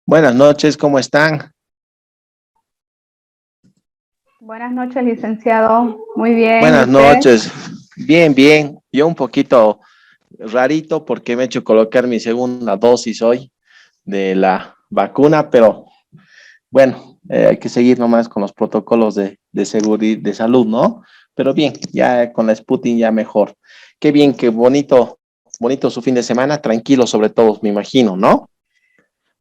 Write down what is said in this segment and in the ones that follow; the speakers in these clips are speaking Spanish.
Buenas noches, ¿cómo están? Buenas noches, licenciado. Muy bien, ¿y Buenas usted? noches. Bien, bien. Yo un poquito rarito porque me he hecho colocar mi segunda dosis hoy de la vacuna, pero bueno, hay que seguir nomás con los protocolos de seguridad, de salud, ¿no? Pero bien, ya con la Sputnik ya mejor. Qué bien, qué bonito, bonito su fin de semana, tranquilo sobre todo, me imagino, ¿no?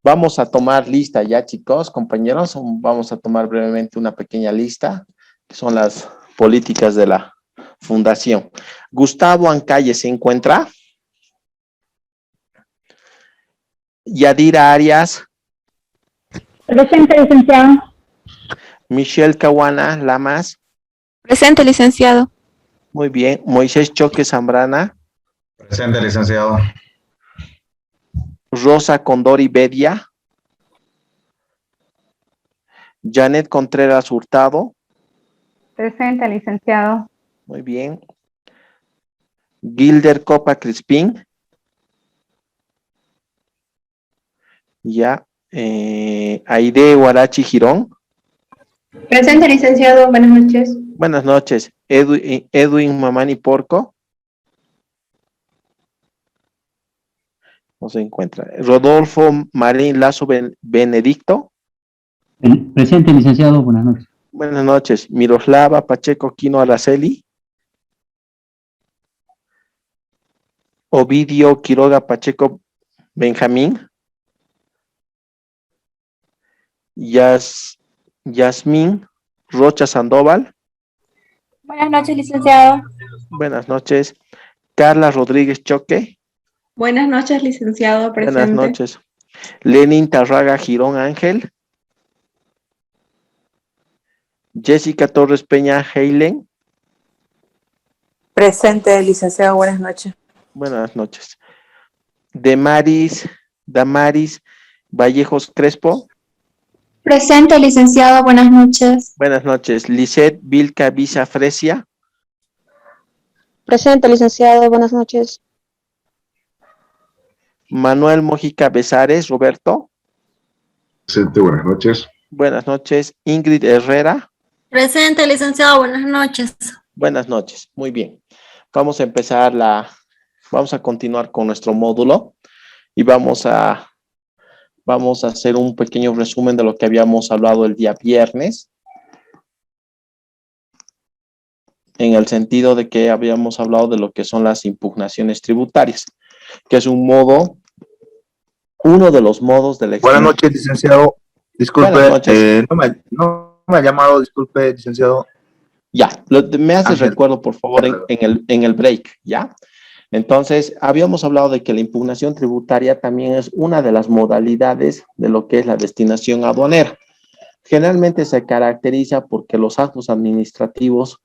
Vamos a tomar lista ya, chicos, compañeros. Vamos a tomar brevemente una pequeña lista, que son las políticas de la fundación. Gustavo Ancalle se encuentra. Yadira Arias. Presente, licenciado. Michelle Caguana Lamas. Presente, licenciado. Muy bien. Moisés Choque Zambrana. Presente, licenciado. Rosa Condori Bedia. Janet Contreras Hurtado. Presente, licenciado. Muy bien. Gilder Copa Crispín. Ya. Aide Huarachi Girón. Presente, licenciado. Buenas noches. Buenas noches. Edwin Mamani Porco. No se encuentra. Rodolfo Marín Lazo Benedicto. Presente, licenciado. Buenas noches. Buenas noches. Miroslava Pacheco Quino Araceli. Ovidio Quiroga Pacheco Benjamín. Yasmín Rocha Sandoval. Buenas noches, licenciado. Buenas noches. Carla Rodríguez Choque. Buenas noches, licenciado, presente. Buenas noches. Lenin Tarraga Girón Ángel. Jessica Torres Peña Heilen. Presente, licenciado, buenas noches. Buenas noches. Damaris Vallejos Crespo. Presente, licenciado. Buenas noches. Buenas noches. Lisette Vilca Visa Fresia. Presente, licenciado. Buenas noches. Manuel Mojica Besares Roberto. Presente, buenas noches. Buenas noches. Ingrid Herrera. Presente, licenciado. Buenas noches. Buenas noches. Muy bien. Vamos a continuar con nuestro módulo y vamos a hacer un pequeño resumen de lo que habíamos hablado el día viernes, en el sentido de que habíamos hablado de lo que son las impugnaciones tributarias, que es uno de los modos de la... Buenas noches, licenciado. Disculpe, no me ha llamado, disculpe, licenciado. Ya, me haces recuerdo, por favor, en el break, ¿ya? Entonces, habíamos hablado de que la impugnación tributaria también es una de las modalidades de lo que es la destinación aduanera. Generalmente se caracteriza porque los actos administrativos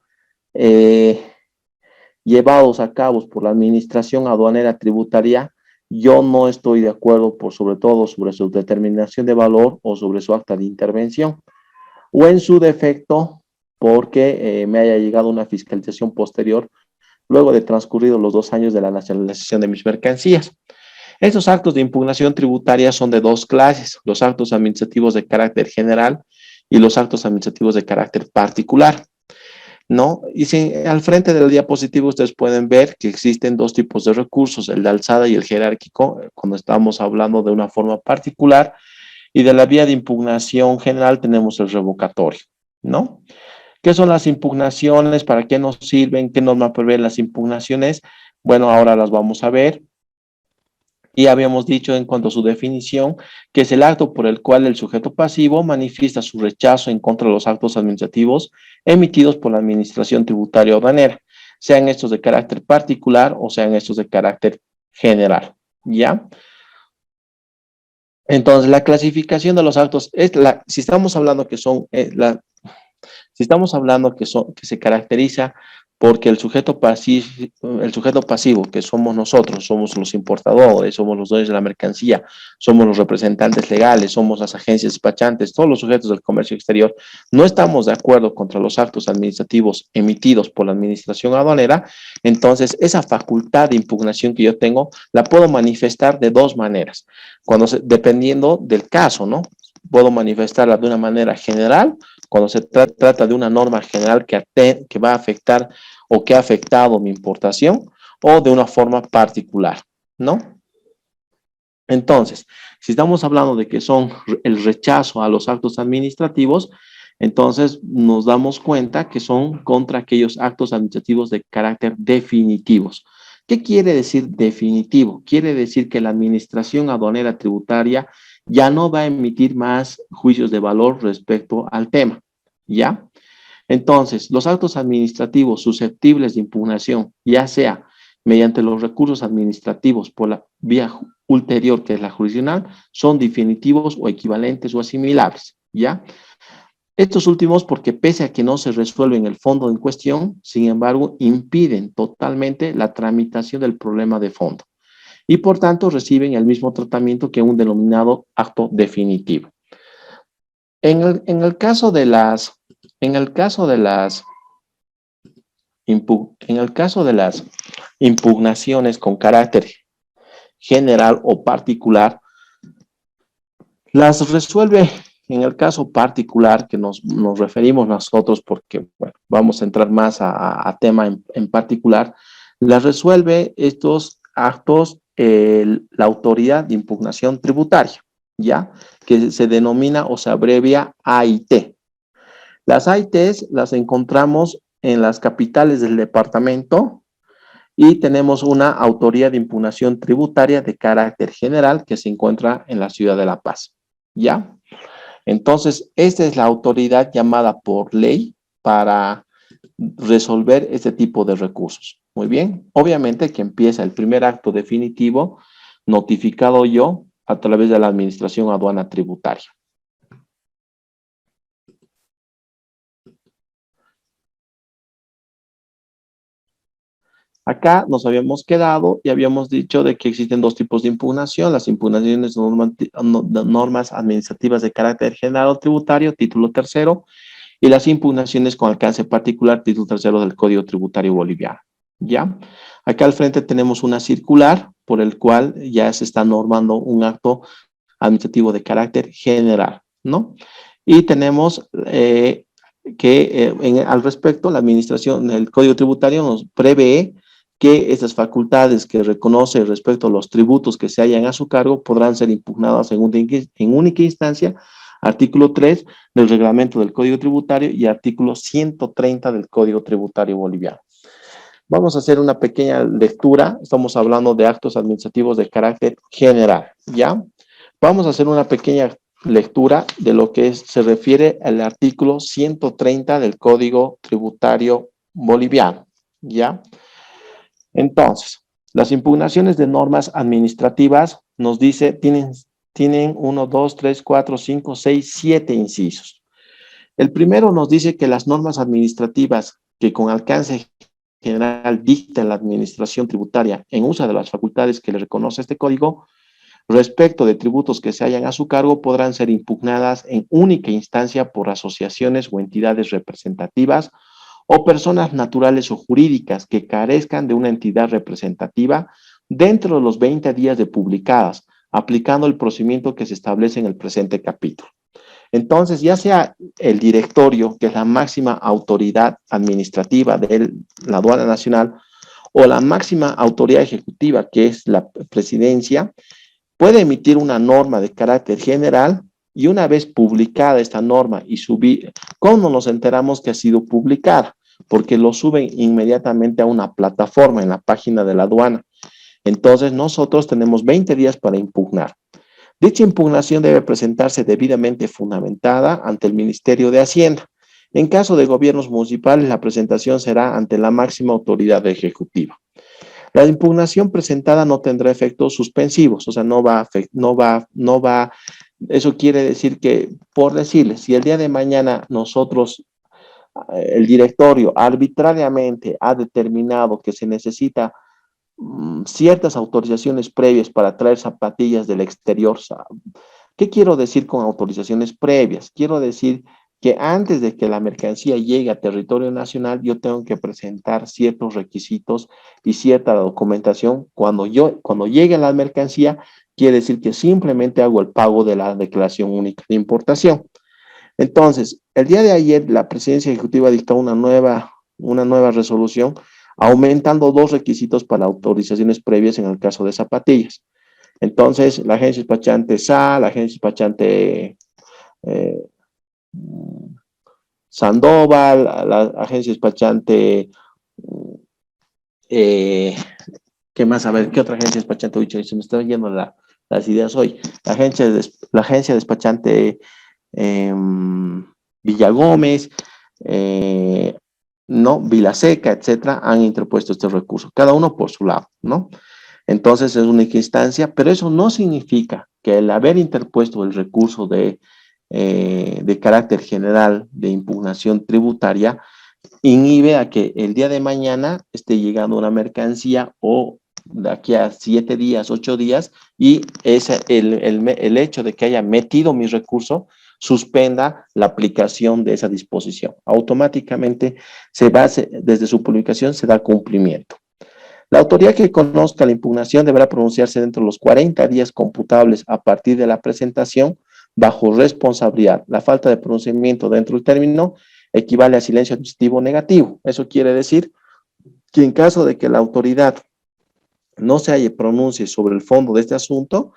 llevados a cabo por la administración aduanera tributaria, yo no estoy de acuerdo, sobre todo sobre su determinación de valor o sobre su acta de intervención, o en su defecto, porque me haya llegado una fiscalización posterior luego de transcurridos los 2 años de la nacionalización de mis mercancías. Estos actos de impugnación tributaria son de dos clases: los actos administrativos de carácter general y los actos administrativos de carácter particular, ¿no? Y si al frente del diapositivo ustedes pueden ver que existen dos tipos de recursos, el de alzada y el jerárquico, cuando estamos hablando de una forma particular, y de la vía de impugnación general tenemos el revocatorio, ¿no? ¿Qué son las impugnaciones? ¿Para qué nos sirven? ¿Qué norma prevé las impugnaciones? Bueno, ahora las vamos a ver. Y habíamos dicho en cuanto a su definición, que es el acto por el cual el sujeto pasivo manifiesta su rechazo en contra de los actos administrativos emitidos por la administración tributaria o aduanera, sean estos de carácter particular o sean estos de carácter general, ¿ya? Entonces, la clasificación de los actos, si estamos hablando que se caracteriza porque el sujeto pasivo, que somos nosotros, somos los importadores, somos los dueños de la mercancía, somos los representantes legales, somos las agencias despachantes, todos los sujetos del comercio exterior, no estamos de acuerdo contra los actos administrativos emitidos por la administración aduanera, entonces esa facultad de impugnación que yo tengo la puedo manifestar de dos maneras, dependiendo del caso, ¿no? Puedo manifestarla de una manera general, cuando se trata de una norma general que va a afectar o que ha afectado mi importación, o de una forma particular, ¿no? Entonces, si estamos hablando de que son el rechazo a los actos administrativos, entonces nos damos cuenta que son contra aquellos actos administrativos de carácter definitivos. ¿Qué quiere decir definitivo? Quiere decir que la administración aduanera tributaria ya no va a emitir más juicios de valor respecto al tema, ¿ya? Entonces, los actos administrativos susceptibles de impugnación, ya sea mediante los recursos administrativos por la vía ulterior, que es la jurisdiccional, son definitivos o equivalentes o asimilables, ¿ya? Estos últimos, porque pese a que no se resuelven el fondo en cuestión, sin embargo, impiden totalmente la tramitación del problema de fondo y por tanto reciben el mismo tratamiento que un denominado acto definitivo. En el caso de las impugnaciones con carácter general o particular, las resuelve en el caso particular que nos referimos nosotros, porque bueno, vamos a entrar más a tema en particular, las resuelve estos actos la autoridad de impugnación tributaria, ¿ya? Que se denomina o se abrevia AIT. Las AITs las encontramos en las capitales del departamento y tenemos una autoridad de impugnación tributaria de carácter general que se encuentra en la ciudad de La Paz, ¿ya? Entonces, esta es la autoridad llamada por ley para resolver este tipo de recursos. Muy bien, obviamente que empieza el primer acto definitivo notificado yo a través de la Administración Aduana Tributaria. Acá nos habíamos quedado y habíamos dicho de que existen dos tipos de impugnación, las impugnaciones normas administrativas de carácter general o tributario, título tercero, y las impugnaciones con alcance particular, título tercero del Código Tributario Boliviano, ¿ya? Acá al frente tenemos una circular por el cual ya se está normando un acto administrativo de carácter general, ¿no? Y tenemos al respecto, la administración del Código Tributario nos prevé que estas facultades que reconoce respecto a los tributos que se hallan a su cargo podrán ser impugnadas en única instancia, artículo 3 del reglamento del Código Tributario y artículo 130 del Código Tributario Boliviano. Vamos a hacer una pequeña lectura, estamos hablando de actos administrativos de carácter general, ¿ya? Vamos a hacer una pequeña lectura de lo que se refiere al artículo 130 del Código Tributario Boliviano, ¿ya? Entonces, las impugnaciones de normas administrativas nos dice, tienen 1, 2, 3, 4, 5, 6, 7 incisos. El primero nos dice que las normas administrativas que con alcance general dicta la administración tributaria en uso de las facultades que le reconoce este código, respecto de tributos que se hallan a su cargo, podrán ser impugnadas en única instancia por asociaciones o entidades representativas o personas naturales o jurídicas que carezcan de una entidad representativa dentro de los 20 días de publicadas, aplicando el procedimiento que se establece en el presente capítulo. Entonces, ya sea el directorio, que es la máxima autoridad administrativa de la aduana nacional, o la máxima autoridad ejecutiva, que es la presidencia, puede emitir una norma de carácter general y una vez publicada esta norma y subir, ¿cómo nos enteramos que ha sido publicada? Porque lo suben inmediatamente a una plataforma en la página de la aduana. Entonces, nosotros tenemos 20 días para impugnar. Dicha impugnación debe presentarse debidamente fundamentada ante el Ministerio de Hacienda. En caso de gobiernos municipales, la presentación será ante la máxima autoridad ejecutiva. La impugnación presentada no tendrá efectos suspensivos, o sea, eso quiere decir que, por decirles, si el día de mañana nosotros el directorio arbitrariamente ha determinado que se necesita ciertas autorizaciones previas para traer zapatillas del exterior. ¿Qué quiero decir con autorizaciones previas? Quiero decir que antes de que la mercancía llegue a territorio nacional, yo tengo que presentar ciertos requisitos y cierta documentación. Cuando llegue la mercancía, quiere decir que simplemente hago el pago de la declaración única de importación. Entonces, el día de ayer, la Presidencia Ejecutiva dictó una nueva resolución aumentando 2 requisitos para autorizaciones previas en el caso de zapatillas. Entonces, la agencia despachante SA, la agencia despachante Sandoval, la agencia despachante, ¿qué más? A ver, ¿qué otra agencia despachante? Uy, se me están yendo las ideas hoy. La agencia despachante Villagómez, ¿no? Vilaseca, etcétera, han interpuesto este recurso, cada uno por su lado, ¿no? Entonces es una instancia, pero eso no significa que el haber interpuesto el recurso de carácter general de impugnación tributaria inhibe a que el día de mañana esté llegando una mercancía o de aquí a 7 días, 8 días, y el hecho de que haya metido mi recurso suspenda la aplicación de esa disposición. Automáticamente desde su publicación se da cumplimiento. La autoridad que conozca la impugnación deberá pronunciarse dentro de los 40 días computables a partir de la presentación bajo responsabilidad. La falta de pronunciamiento dentro del término equivale a silencio administrativo negativo. Eso quiere decir que en caso de que la autoridad no se pronuncie sobre el fondo de este asunto,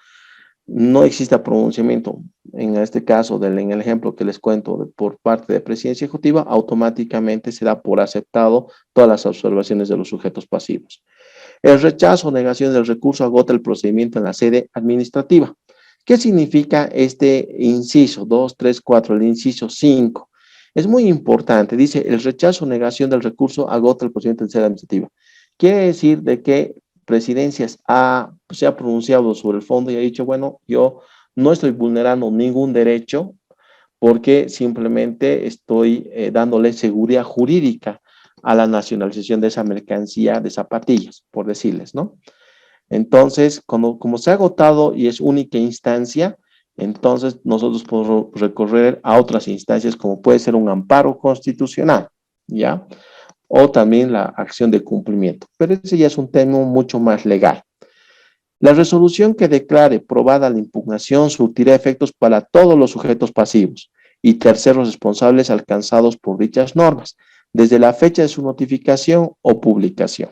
no exista pronunciamiento, en este caso, en el ejemplo que les cuento por parte de Presidencia Ejecutiva, automáticamente se da por aceptado todas las observaciones de los sujetos pasivos. El rechazo o negación del recurso agota el procedimiento en la sede administrativa. ¿Qué significa este inciso 2, 3, 4, el inciso 5? Es muy importante, dice, el rechazo o negación del recurso agota el procedimiento en sede administrativa. Quiere decir de que Presidencias se ha pronunciado sobre el fondo y ha dicho, bueno, yo no estoy vulnerando ningún derecho porque simplemente estoy dándole seguridad jurídica a la nacionalización de esa mercancía de zapatillas, por decirles, ¿no? Entonces, como se ha agotado y es única instancia, entonces nosotros podemos recorrer a otras instancias como puede ser un amparo constitucional, ¿ya? O también la acción de cumplimiento. Pero ese ya es un tema mucho más legal. La resolución que declare probada la impugnación surtirá efectos para todos los sujetos pasivos y terceros responsables alcanzados por dichas normas, desde la fecha de su notificación o publicación.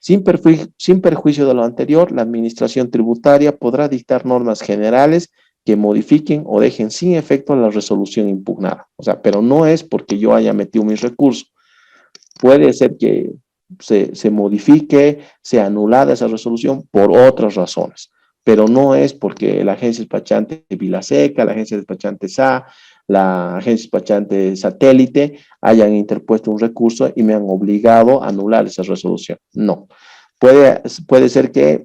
Sin perjuicio de lo anterior, la Administración Tributaria podrá dictar normas generales que modifiquen o dejen sin efecto la resolución impugnada. O sea, pero no es porque yo haya metido mis recursos. Puede ser que se modifique, sea anulada esa resolución por otras razones, pero no es porque la agencia despachante Vilaseca, la agencia despachante SA, la agencia despachante Satélite hayan interpuesto un recurso y me han obligado a anular esa resolución. No. Puede ser que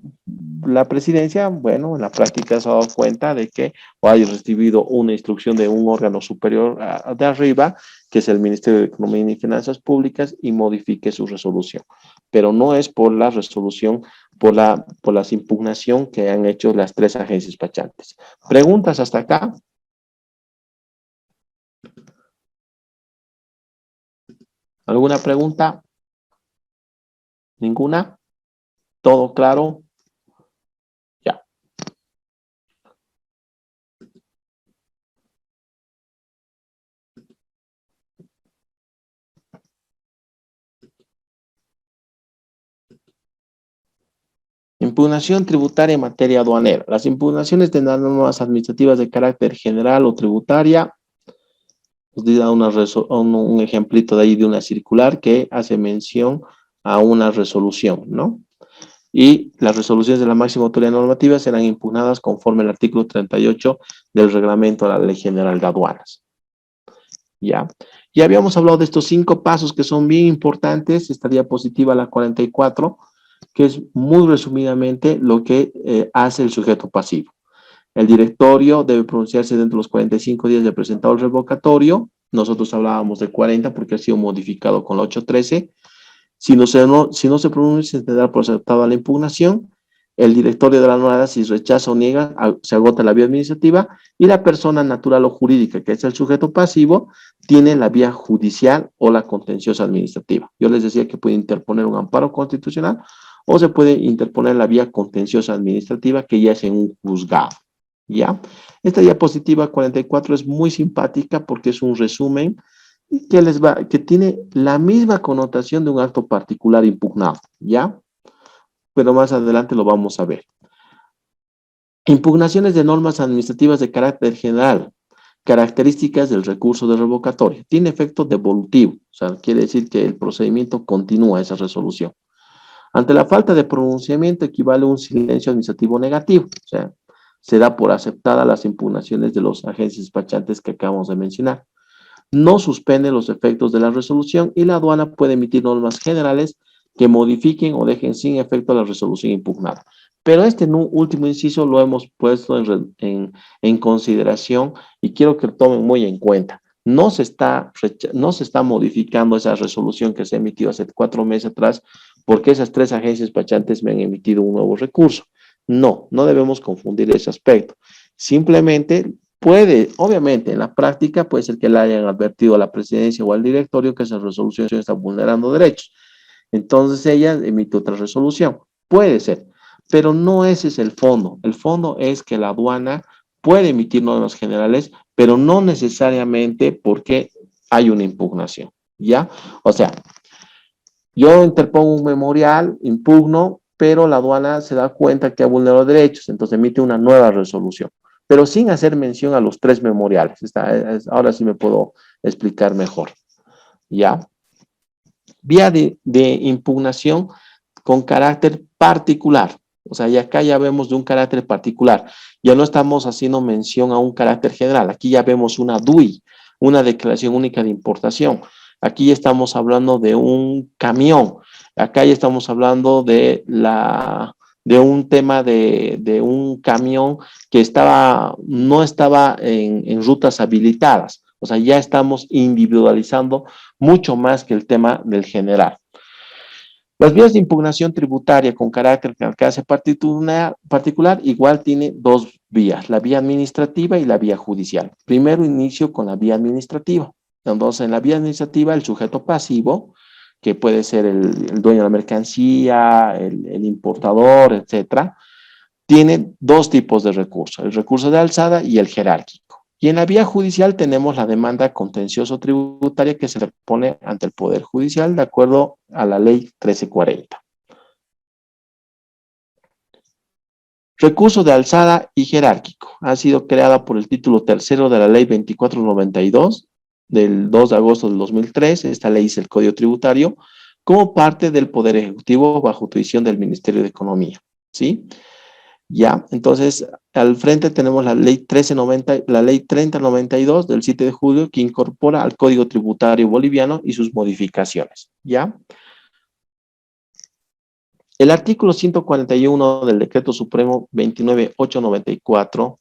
la presidencia, bueno, en la práctica se ha dado cuenta de que o haya recibido una instrucción de un órgano superior de arriba, que es el Ministerio de Economía y Finanzas Públicas, y modifique su resolución. Pero no es por la resolución, por la impugnación que han hecho las 3 agencias despachantes. ¿Preguntas hasta acá? ¿Alguna pregunta? ¿Ninguna? ¿Todo claro? Ya. Impugnación tributaria en materia aduanera. Las impugnaciones de normas administrativas de carácter general o tributaria. Os di un ejemplito de ahí de una circular que hace mención a una resolución, ¿no? Y las resoluciones de la máxima autoridad normativa serán impugnadas conforme al artículo 38 del reglamento de la Ley General de Aduanas. Ya habíamos hablado de estos 5 pasos que son bien importantes. Esta diapositiva, la 44, que es muy resumidamente lo que hace el sujeto pasivo. El directorio debe pronunciarse dentro de los 45 días de presentado el revocatorio, nosotros hablábamos de 40 porque ha sido modificado con la 813. Si no se pronuncia, se tendrá por aceptada la impugnación. El directorio de la aduana, si rechaza o niega, se agota la vía administrativa y la persona natural o jurídica, que es el sujeto pasivo, tiene la vía judicial o la contenciosa administrativa. Yo les decía que puede interponer un amparo constitucional o se puede interponer la vía contenciosa administrativa, que ya es en un juzgado, ¿ya? Esta diapositiva 44 es muy simpática porque es un resumen que tiene la misma connotación de un acto particular impugnado, ¿ya? Pero más adelante lo vamos a ver. Impugnaciones de normas administrativas de carácter general. Características del recurso de revocatoria. Tiene efecto devolutivo, o sea, quiere decir que el procedimiento continúa esa resolución. Ante la falta de pronunciamiento equivale a un silencio administrativo negativo, o sea, se da por aceptada las impugnaciones de los agentes despachantes que acabamos de mencionar. No suspende los efectos de la resolución y la aduana puede emitir normas generales que modifiquen o dejen sin efecto la resolución impugnada. Pero este último inciso lo hemos puesto en consideración y quiero que lo tomen muy en cuenta. No se está modificando esa resolución que se emitió hace 4 meses atrás porque esas 3 agencias despachantes me han emitido un nuevo recurso. No debemos confundir ese aspecto. Simplemente obviamente en la práctica puede ser que le hayan advertido a la presidencia o al directorio que esa resolución está vulnerando derechos. Entonces ella emite otra resolución. Puede ser, pero no ese es el fondo. El fondo es que la aduana puede emitir normas generales, pero no necesariamente porque hay una impugnación, ¿ya? O sea, yo interpongo un memorial, impugno, pero la aduana se da cuenta que ha vulnerado derechos, entonces emite una nueva resolución, pero sin hacer mención a los 3 memoriales. Ahora sí me puedo explicar mejor, ¿ya? Vía de impugnación con carácter particular. O sea, y acá ya vemos de un carácter particular. Ya no estamos haciendo mención a un carácter general. Aquí ya vemos una DUI, una declaración única de importación. Aquí ya estamos hablando de un camión. Acá ya estamos hablando de un tema de un camión que no estaba en rutas habilitadas. O sea, ya estamos individualizando mucho más que el tema del general. Las vías de impugnación tributaria con carácter de alcance particular igual tiene 2 vías, la vía administrativa y la vía judicial. Primero inicio con la vía administrativa. Entonces, en la vía administrativa, el sujeto pasivo, que puede ser el dueño de la mercancía, el importador, etcétera, tiene 2 tipos de recursos, el recurso de alzada y el jerárquico. Y en la vía judicial tenemos la demanda contencioso-tributaria que se le pone ante el Poder Judicial de acuerdo a la Ley 1340. Recurso de alzada y jerárquico. Ha sido creada por el título 3º de la Ley 2492 del 2 de agosto del 2003. Esta ley es el Código Tributario como parte del Poder Ejecutivo bajo jurisdicción del Ministerio de Economía, ¿sí? Ya, entonces, al frente tenemos la ley 3092 del 7 de julio que incorpora al Código Tributario Boliviano y sus modificaciones, ¿ya? El artículo 141 del Decreto Supremo 29894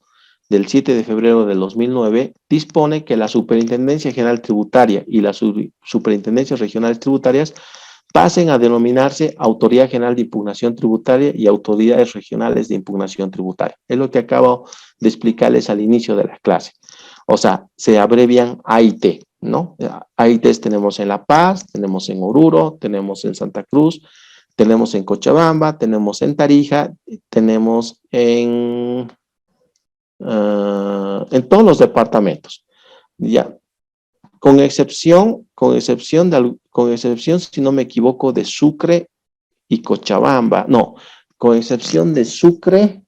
del 7 de febrero del 2009 dispone que la Superintendencia General Tributaria y las Superintendencias Regionales Tributarias pasen a denominarse Autoridad General de Impugnación Tributaria y Autoridades Regionales de Impugnación Tributaria. Es lo que acabo de explicarles al inicio de la clase. O sea, se abrevian AIT, ¿no? AITs tenemos en La Paz, tenemos en Oruro, tenemos en Santa Cruz, tenemos en Cochabamba, tenemos en Tarija, tenemos en todos los departamentos. Ya. Con excepción, si no me equivoco, de Sucre y Cochabamba, no, con excepción de Sucre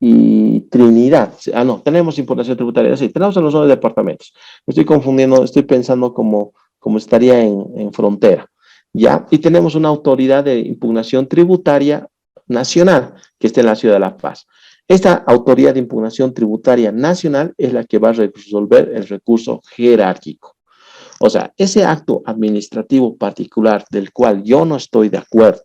y Trinidad. No, tenemos impugnación tributaria, sí, tenemos en los 9 departamentos. Me estoy confundiendo, estoy pensando como estaría en frontera, ¿ya? Y tenemos una autoridad de impugnación tributaria nacional que está en la ciudad de La Paz. Esta autoridad de impugnación tributaria nacional es la que va a resolver el recurso jerárquico. O sea, ese acto administrativo particular del cual yo no estoy de acuerdo,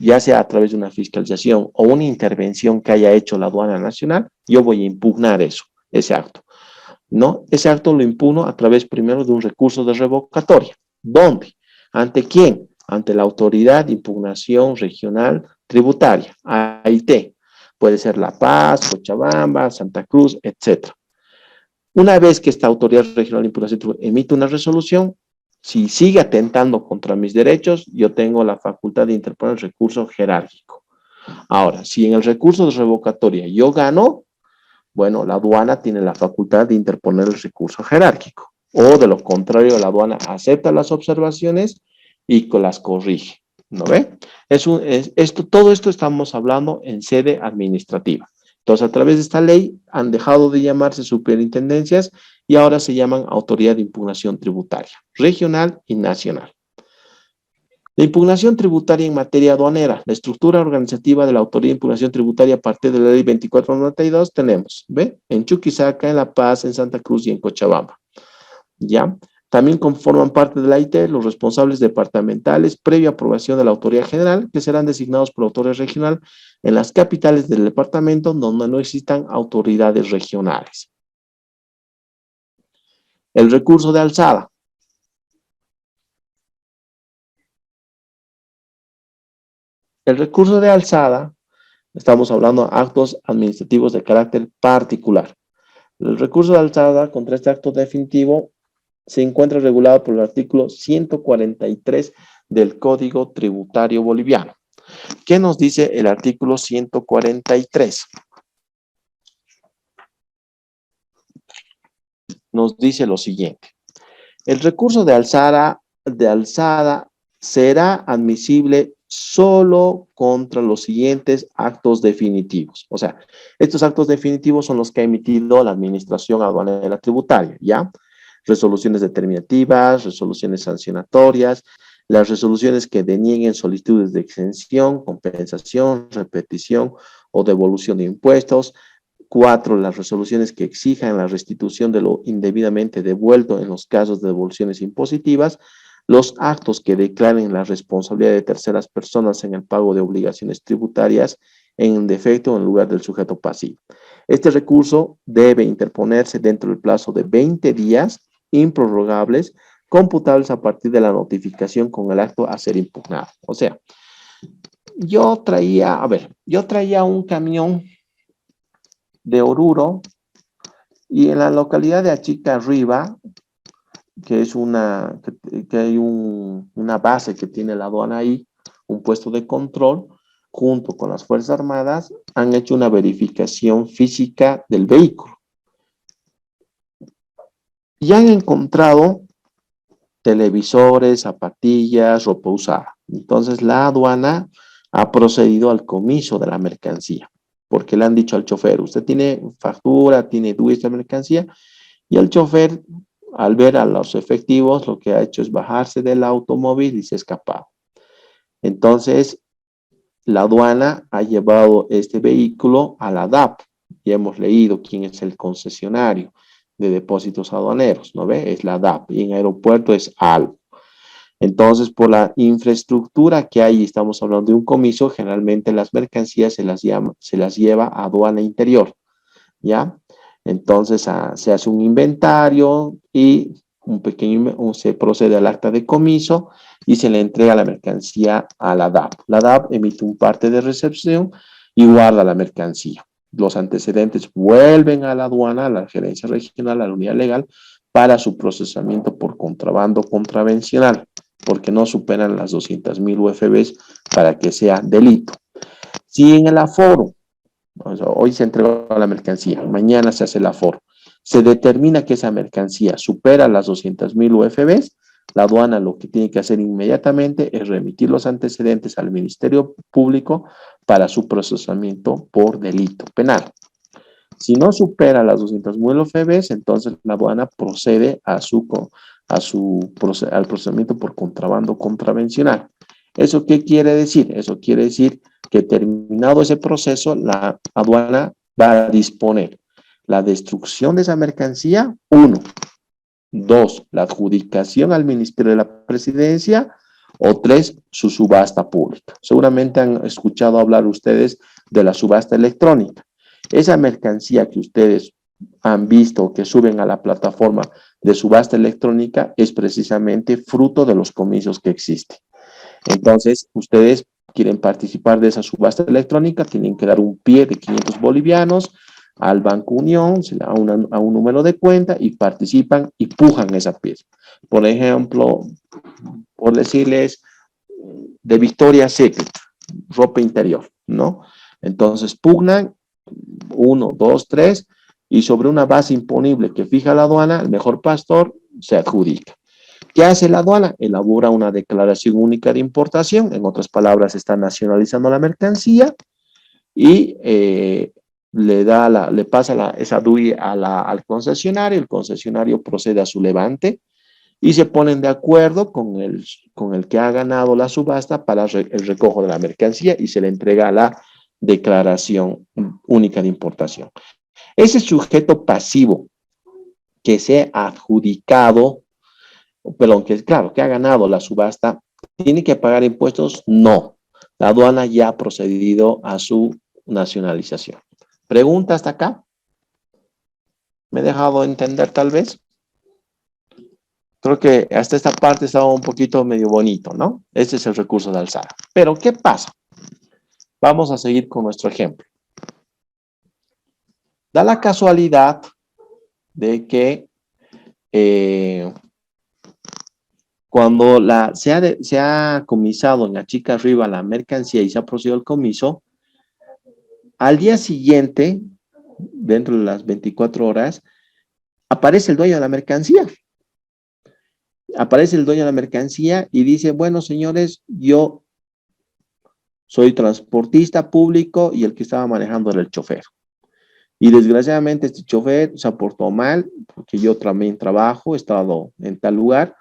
ya sea a través de una fiscalización o una intervención que haya hecho la aduana nacional, yo voy a impugnar ese acto. ¿no? Ese acto lo impugno a través primero de un recurso de revocatoria. ¿Dónde? ¿Ante quién? Ante la Autoridad de Impugnación Regional Tributaria, AIT. Puede ser La Paz, Cochabamba, Santa Cruz, etc. Una vez que esta Autoridad Regional de Impugnación Tributaria emite una resolución, si sigue atentando contra mis derechos, yo tengo la facultad de interponer el recurso jerárquico. Ahora, si en el recurso de revocatoria yo gano, bueno, la aduana tiene la facultad de interponer el recurso jerárquico. O de lo contrario, la aduana acepta las observaciones y las corrige. ¿No ve? Todo esto estamos hablando en sede administrativa. Entonces, a través de esta ley han dejado de llamarse superintendencias y ahora se llaman Autoridad de Impugnación Tributaria, regional y nacional. La impugnación tributaria en materia aduanera, la estructura organizativa de la Autoridad de Impugnación Tributaria a partir de la Ley 2492 tenemos, ¿ve? En Chuquisaca, en La Paz, en Santa Cruz y en Cochabamba. ¿Ya? También conforman parte de la AIT los responsables departamentales previa aprobación de la autoridad general que serán designados por la autoridad regional en las capitales del departamento donde no existan autoridades regionales. El recurso de alzada. El recurso de alzada, estamos hablando de actos administrativos de carácter particular. El recurso de alzada contra este acto definitivo se encuentra regulado por el artículo 143 del Código Tributario Boliviano. ¿Qué nos dice el artículo 143? Nos dice lo siguiente. El recurso de alzada será admisible solo contra los siguientes actos definitivos. O sea, estos actos definitivos son los que ha emitido la Administración Aduanera Tributaria, ¿ya? Resoluciones determinativas, resoluciones sancionatorias, las resoluciones que denieguen solicitudes de exención, compensación, repetición o devolución de impuestos. 4, las resoluciones que exijan la restitución de lo indebidamente devuelto en los casos de devoluciones impositivas. Los actos que declaren la responsabilidad de terceras personas en el pago de obligaciones tributarias en defecto o en lugar del sujeto pasivo. Este recurso debe interponerse dentro del plazo de 20 días improrrogables, computables a partir de la notificación con el acto a ser impugnado. O sea, yo traía un camión de Oruro y en la localidad de Achica Arriba, que es que hay una base que tiene la aduana ahí, un puesto de control, junto con las Fuerzas Armadas, han hecho una verificación física del vehículo. Y han encontrado televisores, zapatillas, ropa usada. Entonces la aduana ha procedido al comiso de la mercancía, porque le han dicho al chofer, usted tiene factura, tiene DUI esta mercancía, y el chofer, al ver a los efectivos, lo que ha hecho es bajarse del automóvil y se ha escapado. Entonces, la aduana ha llevado este vehículo a la DAP, y hemos leído quién es el concesionario de depósitos aduaneros, ¿no ve? Es la DAP, y en aeropuerto es ALO. Entonces, por la infraestructura que hay, estamos hablando de un comiso, generalmente las mercancías se las lleva a aduana interior, ¿ya? Entonces, se hace un inventario y se procede al acta de comiso y se le entrega la mercancía a la DAP. La DAP emite un parte de recepción y guarda la mercancía. Los antecedentes vuelven a la aduana, a la gerencia regional, a la unidad legal, para su procesamiento por contrabando contravencional, porque no superan las 200.000 UFBs para que sea delito. Si en el aforo, o sea, hoy se entregó la mercancía, mañana se hace el aforo, se determina que esa mercancía supera las 200.000 UFBs, la aduana lo que tiene que hacer inmediatamente es remitir los antecedentes al Ministerio Público para su procesamiento por delito penal. Si no supera las 200.000 UFBs, entonces la aduana procede al procesamiento por contrabando contravencional. ¿Eso qué quiere decir? Eso quiere decir que terminado ese proceso, la aduana va a disponer la destrucción de esa mercancía, 1. 2, la adjudicación al Ministerio de la Presidencia, o 3, su subasta pública. Seguramente han escuchado hablar ustedes de la subasta electrónica. Esa mercancía que ustedes han visto que suben a la plataforma de subasta electrónica es precisamente fruto de los comicios que existen. Entonces, ustedes quieren participar de esa subasta electrónica, tienen que dar un pie de 500 bolivianos al Banco Unión, se le da a un número de cuenta y participan y pujan esa pieza. Por ejemplo, por decirles, de Victoria's Secret, ropa interior, ¿no? Entonces pugnan 1, 2, 3 y sobre una base imponible que fija la aduana, el mejor pastor se adjudica. ¿Qué hace la aduana? Elabora una declaración única de importación, en otras palabras, está nacionalizando la mercancía y le pasa esa DUI al concesionario, el concesionario procede a su levante y se ponen de acuerdo con el que ha ganado la subasta para el recojo de la mercancía y se le entrega la declaración única de importación. Ese sujeto pasivo que se ha adjudicado, perdón, que ha ganado la subasta, ¿tiene que pagar impuestos? No. La aduana ya ha procedido a su nacionalización. ¿Pregunta hasta acá? ¿Me he dejado entender tal vez? Creo que hasta esta parte estaba un poquito medio bonito, ¿no? Este es el recurso de alzada. Pero, ¿qué pasa? Vamos a seguir con nuestro ejemplo. Da la casualidad de que cuando se ha comisado en Achica Arriba la mercancía y se ha procedido el comiso, al día siguiente, dentro de las 24 horas, aparece el dueño de la mercancía. Aparece el dueño de la mercancía y dice, bueno, señores, yo soy transportista público y el que estaba manejando era el chofer. Y desgraciadamente este chofer se portó mal, porque yo también trabajo, he estado en tal lugar,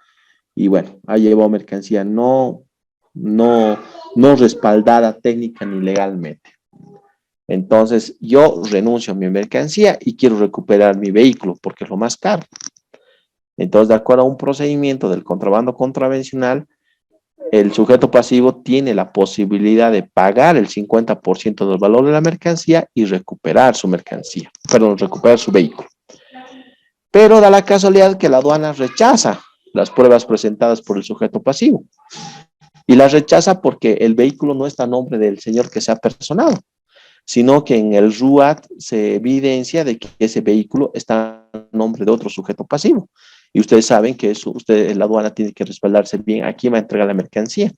y bueno, ha llevado mercancía no respaldada técnica ni legalmente. Entonces, yo renuncio a mi mercancía y quiero recuperar mi vehículo, porque es lo más caro. Entonces, de acuerdo a un procedimiento del contrabando contravencional, el sujeto pasivo tiene la posibilidad de pagar el 50% del valor de la mercancía y recuperar su mercancía, recuperar su vehículo. Pero da la casualidad que la aduana rechaza las pruebas presentadas por el sujeto pasivo. Y las rechaza porque el vehículo no está a nombre del señor que se ha personado, sino que en el RUAT se evidencia de que ese vehículo está a nombre de otro sujeto pasivo. Y ustedes saben que la aduana tiene que respaldarse bien a quién va a entregar la mercancía.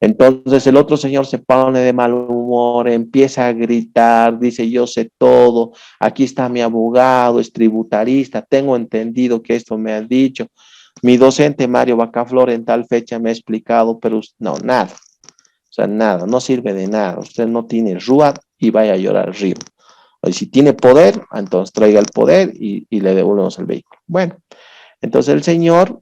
Entonces el otro señor se pone de mal humor, empieza a gritar, dice, yo sé todo, aquí está mi abogado, es tributarista, tengo entendido que esto me ha dicho. Mi docente Mario Bacaflor en tal fecha me ha explicado, pero no, nada. O sea, nada, no sirve de nada. Usted no tiene RUAT y vaya a llorar al río. Y si tiene poder, entonces traiga el poder y le devolvemos el vehículo. Bueno, entonces el señor,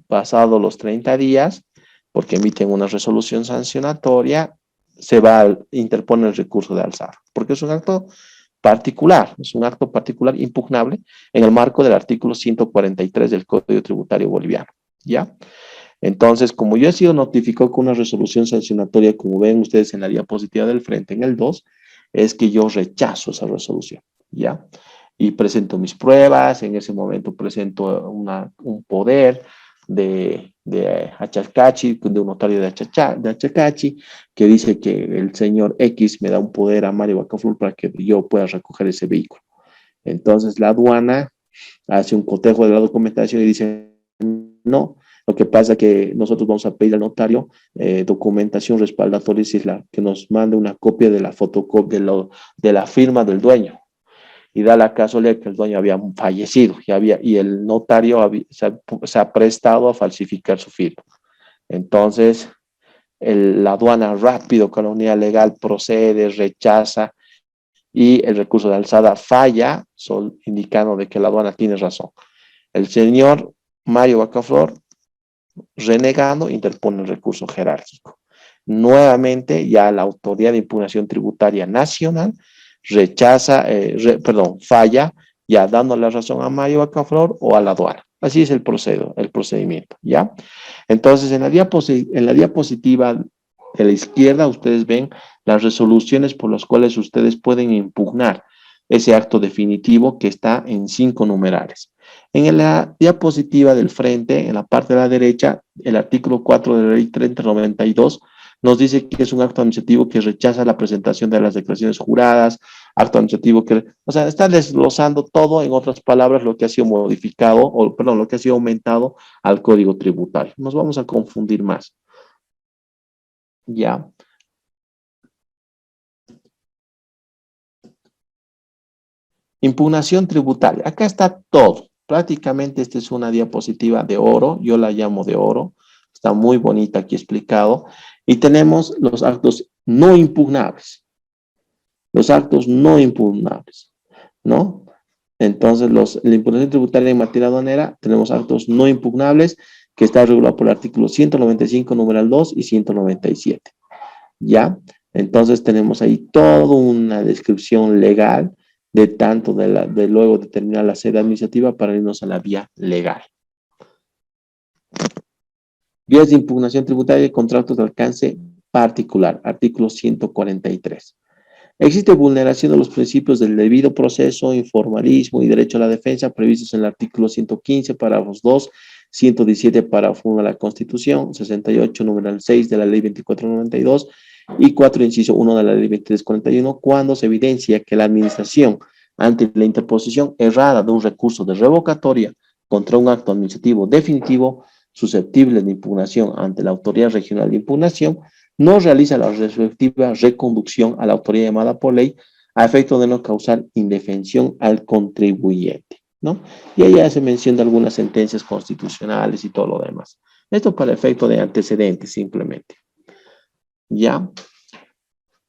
pasado los 30 días, porque emiten una resolución sancionatoria, interpone el recurso de alzada, porque es un acto particular impugnable en el marco del artículo 143 del Código Tributario Boliviano, ¿ya? Entonces, como yo he sido notificado con una resolución sancionatoria, como ven ustedes en la diapositiva del frente, en el 2, es que yo rechazo esa resolución, ¿ya? Y presento mis pruebas, en ese momento presento un poder de Achacachi, de un notario de Achacachi, que dice que el señor X me da un poder a Mario Bacaflor para que yo pueda recoger ese vehículo. Entonces la aduana hace un cotejo de la documentación y dice, no, lo que pasa es que nosotros vamos a pedir al notario documentación respaldatoria, que nos mande una copia de la fotocopia de la firma del dueño. Y da la casualidad que el dueño había fallecido y el notario se ha prestado a falsificar su firma. Entonces, la aduana rápido con la unidad legal procede, rechaza y el recurso de alzada falla, indicando de que la aduana tiene razón. El señor Mario Bacaflor, renegando, interpone el recurso jerárquico. Nuevamente, ya la Autoridad de Impugnación Tributaria Nacional falla, ya dando la razón a Mario Bacaflor o a la aduana. Así es el procedimiento, ¿ya? Entonces, en la diapositiva de la izquierda, ustedes ven las resoluciones por las cuales ustedes pueden impugnar ese acto definitivo que está en 5 numerales. En la diapositiva del frente, en la parte de la derecha, el artículo 4 de la ley 3092 nos dice que es un acto administrativo que rechaza la presentación de las declaraciones juradas, acto administrativo que, o sea, está desglosando todo, en otras palabras, lo que ha sido modificado, o perdón, lo que ha sido aumentado al Código Tributario. Nos vamos a confundir más. Ya. Impugnación tributaria. Acá está todo. Prácticamente esta es una diapositiva de oro. Yo la llamo de oro. Está muy bonita aquí explicado. Y tenemos los actos no impugnables. Los actos no impugnables, ¿no? Entonces, la impugnación tributaria en materia aduanera, tenemos actos no impugnables que está regulado por el artículo 195, numeral 2 y 197. ¿Ya? Entonces, tenemos ahí toda una descripción legal de tanto de luego determinar la sede administrativa para irnos a la vía legal. Vías de impugnación tributaria y contratos de alcance particular, artículo 143. Existe vulneración de los principios del debido proceso, informalismo y derecho a la defensa previstos en el artículo 115, párrafos 2, 117, párrafo 1 de la Constitución, 68, numeral 6 de la Ley 2492 y 4, inciso 1 de la Ley 2341, cuando se evidencia que la administración, ante la interposición errada de un recurso de revocatoria contra un acto administrativo definitivo susceptible de impugnación ante la Autoridad Regional de Impugnación, no realiza la respectiva reconducción a la autoridad llamada por ley a efecto de no causar indefensión al contribuyente, ¿no? Y ahí se menciona algunas sentencias constitucionales y todo lo demás. Esto para efecto de antecedentes simplemente. ¿Ya?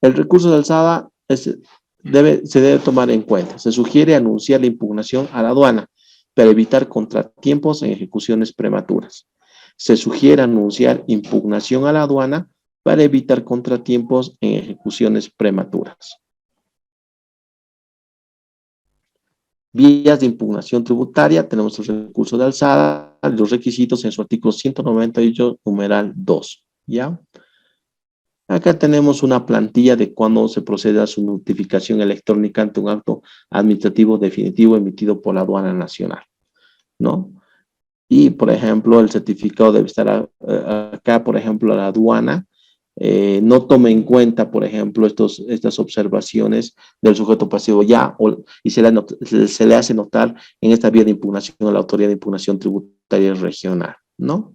El recurso de alzada se debe tomar en cuenta. Se sugiere anunciar la impugnación a la aduana para evitar contratiempos en ejecuciones prematuras. Se sugiere anunciar impugnación a la aduana para evitar contratiempos en ejecuciones prematuras. Vías de impugnación tributaria, tenemos el recurso de alzada, los requisitos en su artículo 198, numeral 2, ¿ya? Acá tenemos una plantilla de cuándo se procede a su notificación electrónica ante un acto administrativo definitivo emitido por la aduana nacional, ¿no? Y, por ejemplo, el certificado debe estar acá, por ejemplo, la aduana no tome en cuenta, por ejemplo, estas observaciones del sujeto pasivo ya, y se le hace notar en esta vía de impugnación a la Autoridad de Impugnación Tributaria Regional, ¿no?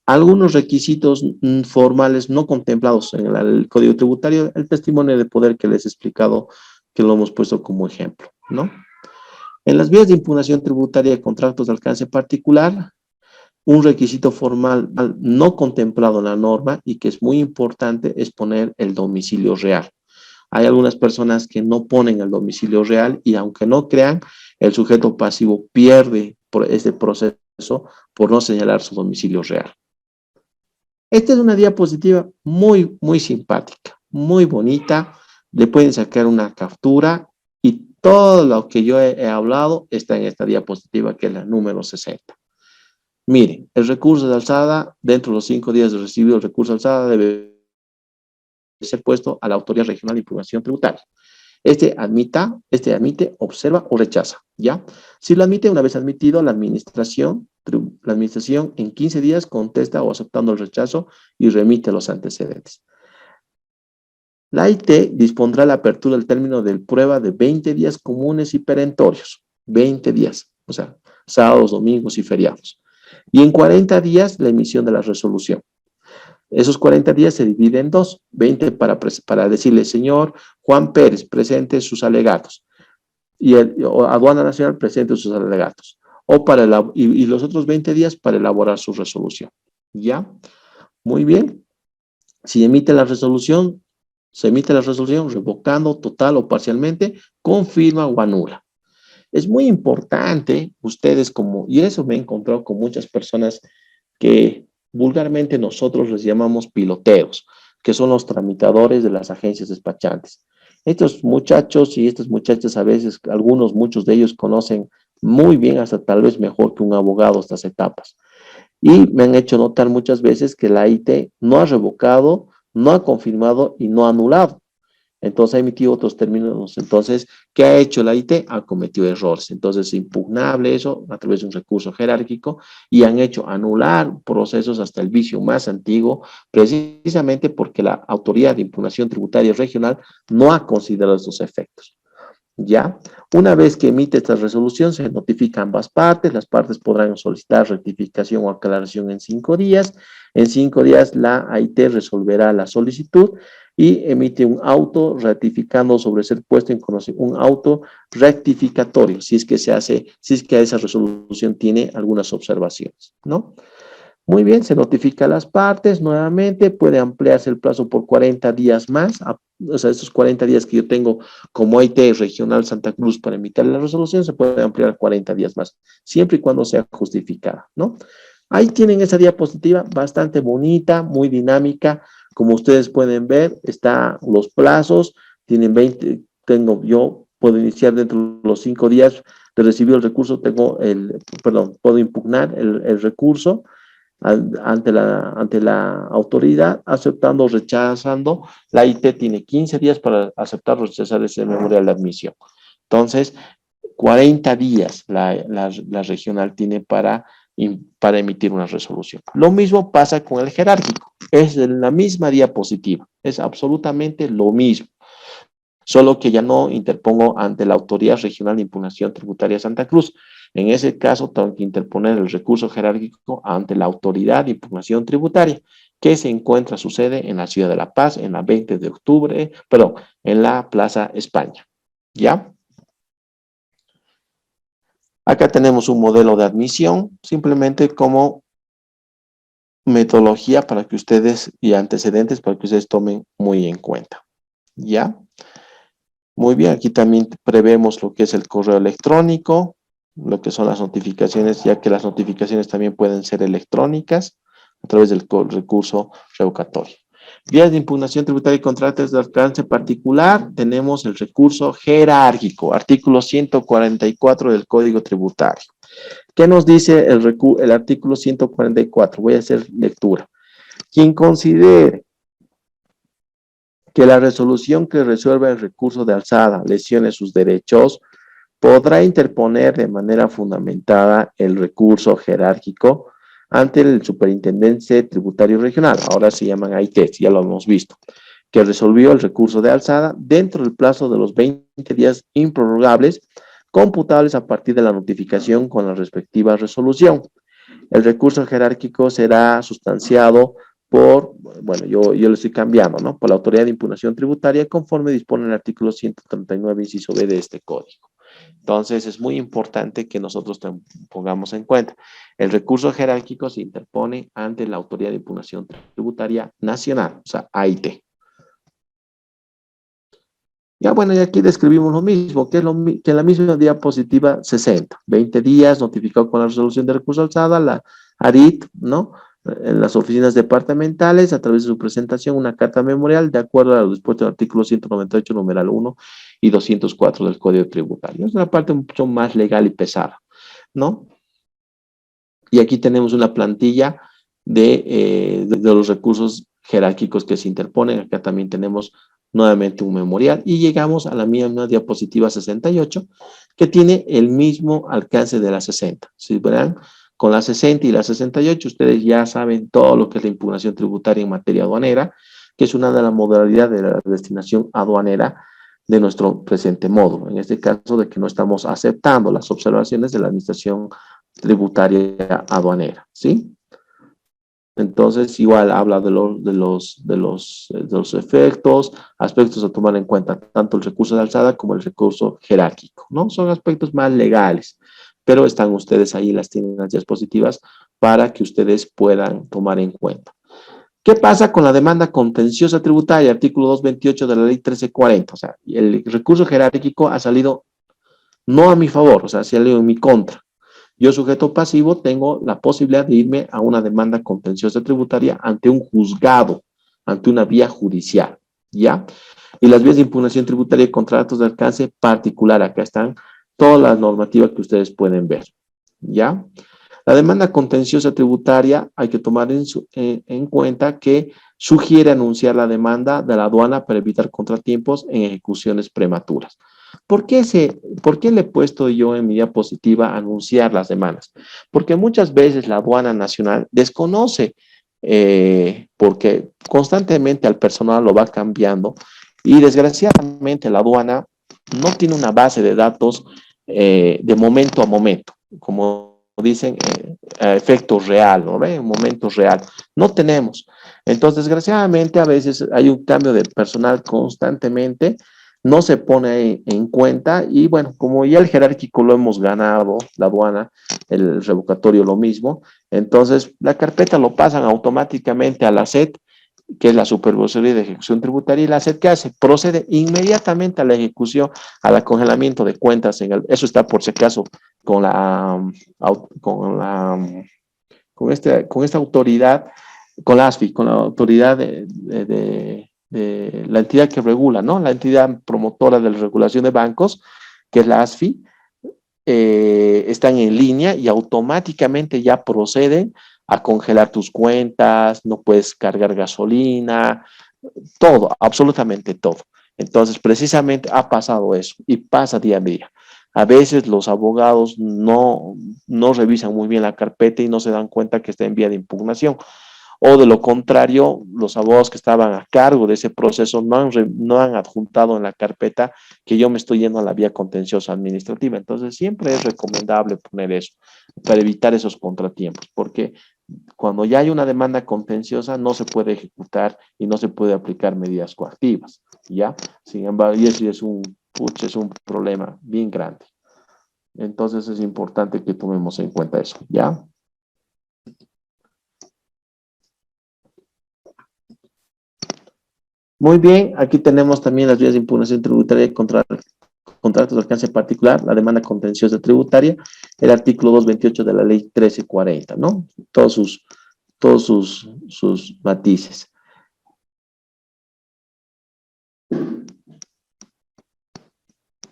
Algunos requisitos formales no contemplados en el Código Tributario, el testimonio de poder que les he explicado, que lo hemos puesto como ejemplo, ¿no? En las vías de impugnación tributaria de contratos de alcance particular, un requisito formal no contemplado en la norma y que es muy importante es poner el domicilio real. Hay algunas personas que no ponen el domicilio real y aunque no crean, el sujeto pasivo pierde por este proceso por no señalar su domicilio real. Esta es una diapositiva muy, muy simpática, muy bonita. Le pueden sacar una captura y todo lo que yo he hablado está en esta diapositiva que es la número 60. Miren, el recurso de alzada, dentro de los 5 días de recibido el recurso de alzada debe ser puesto a la Autoridad Regional de Impugnación Tributaria. Este admite, observa o rechaza, ¿ya? Si lo admite, una vez admitido, la administración en 15 días contesta o aceptando el rechazo y remite los antecedentes. La AIT dispondrá la apertura del término de prueba de 20 días comunes y perentorios. 20 días, o sea, sábados, domingos y feriados. Y en 40 días la emisión de la resolución. Esos 40 días se dividen en 2, 20 para decirle, señor Juan Pérez, presente sus alegatos. Y Aduana Nacional presente sus alegatos. Y los otros 20 días para elaborar su resolución. ¿Ya? Muy bien. Si emite la resolución, se emite la resolución revocando total o parcialmente, confirma o anula. Es muy importante, ustedes y eso me he encontrado con muchas personas que vulgarmente nosotros les llamamos piloteros, que son los tramitadores de las agencias despachantes. Estos muchachos y estas muchachas a veces, muchos de ellos conocen muy bien, hasta tal vez mejor que un abogado estas etapas. Y me han hecho notar muchas veces que la AIT no ha revocado, no ha confirmado y no ha anulado. Entonces ha emitido otros términos. Entonces, ¿qué ha hecho la IT? Ha cometido errores. Entonces, es impugnable eso a través de un recurso jerárquico y han hecho anular procesos hasta el vicio más antiguo, precisamente porque la Autoridad de Impugnación Tributaria Regional no ha considerado estos efectos. ¿Ya? Una vez que emite esta resolución, se notifica a ambas partes. Las partes podrán solicitar rectificación o aclaración en 5 días. En 5 días, la AIT resolverá la solicitud y emite un auto ratificando sobre ser puesto en conocimiento, un auto rectificatorio, si es que esa resolución tiene algunas observaciones, ¿no? Muy bien, se notifica a las partes nuevamente, puede ampliarse el plazo por 40 días más, o sea, estos 40 días que yo tengo como AIT Regional Santa Cruz para emitir la resolución, se puede ampliar 40 días más, siempre y cuando sea justificada, ¿no? Ahí tienen esa diapositiva bastante bonita, muy dinámica, como ustedes pueden ver, están los plazos, tienen 20, yo puedo iniciar dentro de los 5 días de recibir el recurso, puedo impugnar el recurso, ante la autoridad, aceptando o rechazando. La IT tiene 15 días para aceptar o rechazar ese memorial de admisión. Entonces, 40 días la regional tiene para emitir una resolución. Lo mismo pasa con el jerárquico. Es la misma diapositiva. Es absolutamente lo mismo. Solo que ya no interpongo ante la Autoridad Regional de Impugnación Tributaria Santa Cruz. En ese caso, tengo que interponer el recurso jerárquico ante la Autoridad de Impugnación Tributaria, que se encuentra su sede en la ciudad de La Paz, en la 20 de octubre, en la Plaza España. ¿Ya? Acá tenemos un modelo de admisión, simplemente como metodología para que ustedes, y antecedentes para que ustedes tomen muy en cuenta. ¿Ya? Muy bien, aquí también prevemos lo que es el correo electrónico, lo que son las notificaciones, ya que las notificaciones también pueden ser electrónicas a través del recurso revocatorio. Vías de impugnación tributaria y contratos de alcance particular, tenemos el recurso jerárquico, artículo 144 del Código Tributario. ¿Qué nos dice el artículo 144? Voy a hacer lectura. Quien considere que la resolución que resuelva el recurso de alzada lesione sus derechos, podrá interponer de manera fundamentada el recurso jerárquico ante el Superintendencia Tributario Regional, ahora se llaman AITES, ya lo hemos visto, que resolvió el recurso de alzada dentro del plazo de los 20 días improrrogables, computables a partir de la notificación con la respectiva resolución. El recurso jerárquico será sustanciado por, yo lo estoy cambiando, ¿no? Por la Autoridad de Impugnación Tributaria, conforme dispone el artículo 139, inciso B de este código. Entonces, es muy importante que nosotros pongamos en cuenta. El recurso jerárquico se interpone ante la Autoridad de Impugnación Tributaria Nacional, o sea, AIT. Ya, y aquí describimos lo mismo, que la misma diapositiva 60. 20 días notificado con la resolución de recurso alzada, la ARIT, ¿no? En las oficinas departamentales, a través de su presentación, una carta memorial de acuerdo a lo dispuesto en el artículo 198, numeral 1 y 204 del Código Tributario. Es una parte mucho más legal y pesada, ¿no? Y aquí tenemos una plantilla de los recursos jerárquicos que se interponen. Acá también tenemos nuevamente un memorial y llegamos a la misma diapositiva 68, que tiene el mismo alcance de la 60. ¿Sí verán? Con la 60 y la 68, ustedes ya saben todo lo que es la impugnación tributaria en materia aduanera, que es una de las modalidades de la destinación aduanera de nuestro presente módulo. En este caso, de que no estamos aceptando las observaciones de la administración tributaria aduanera, ¿sí? Entonces, igual habla de los efectos, aspectos a tomar en cuenta, tanto el recurso de alzada como el recurso jerárquico, ¿no? Son aspectos más legales, pero están ustedes ahí, tienen las diapositivas para que ustedes puedan tomar en cuenta. ¿Qué pasa con la demanda contenciosa tributaria? Artículo 228 de la ley 1340. O sea, el recurso jerárquico ha salido no a mi favor, o sea, ha salido en mi contra. Yo, sujeto pasivo, tengo la posibilidad de irme a una demanda contenciosa tributaria ante un juzgado, ante una vía judicial, ¿ya? Y las vías de impugnación tributaria y contratos de alcance particular, acá están todas las normativas que ustedes pueden ver, ¿ya? La demanda contenciosa tributaria hay que tomar en cuenta que sugiere anunciar la demanda de la aduana para evitar contratiempos en ejecuciones prematuras. ¿Por qué le he puesto yo en mi diapositiva anunciar las demandas? Porque muchas veces la aduana nacional desconoce, porque constantemente al personal lo va cambiando y desgraciadamente la aduana no tiene una base de datos de momento a momento, como dicen, a efecto real, ¿no? En momento real. No tenemos. Entonces, desgraciadamente, a veces hay un cambio de personal constantemente, no se pone en cuenta y bueno, como ya el jerárquico lo hemos ganado, la aduana, el revocatorio lo mismo, entonces la carpeta lo pasan automáticamente a la SET, que es la Supervisoría de Ejecución Tributaria, y la SET, ¿qué hace? Procede inmediatamente a la ejecución, al congelamiento de cuentas, eso está por si acaso con esta autoridad, con la ASFI, con la autoridad de la entidad que regula, ¿no? La entidad promotora de la regulación de bancos, que es la ASFI, están en línea y automáticamente ya proceden a congelar tus cuentas, no puedes cargar gasolina, todo, absolutamente todo. Entonces, precisamente ha pasado eso y pasa día a día. A veces los abogados no revisan muy bien la carpeta y no se dan cuenta que está en vía de impugnación. O de lo contrario, los abogados que estaban a cargo de ese proceso no han adjuntado en la carpeta que yo me estoy yendo a la vía contenciosa administrativa. Entonces, siempre es recomendable poner eso para evitar esos contratiempos, porque cuando ya hay una demanda contenciosa no se puede ejecutar y no se puede aplicar medidas coactivas, ¿ya? Sin embargo, y eso es un problema bien grande. Entonces, es importante que tomemos en cuenta eso, ¿ya? Muy bien, aquí tenemos también las vías de impugnación tributaria contra contratos de alcance particular, la demanda contenciosa tributaria, el artículo 228 de la ley 1340, ¿no? Todos sus matices.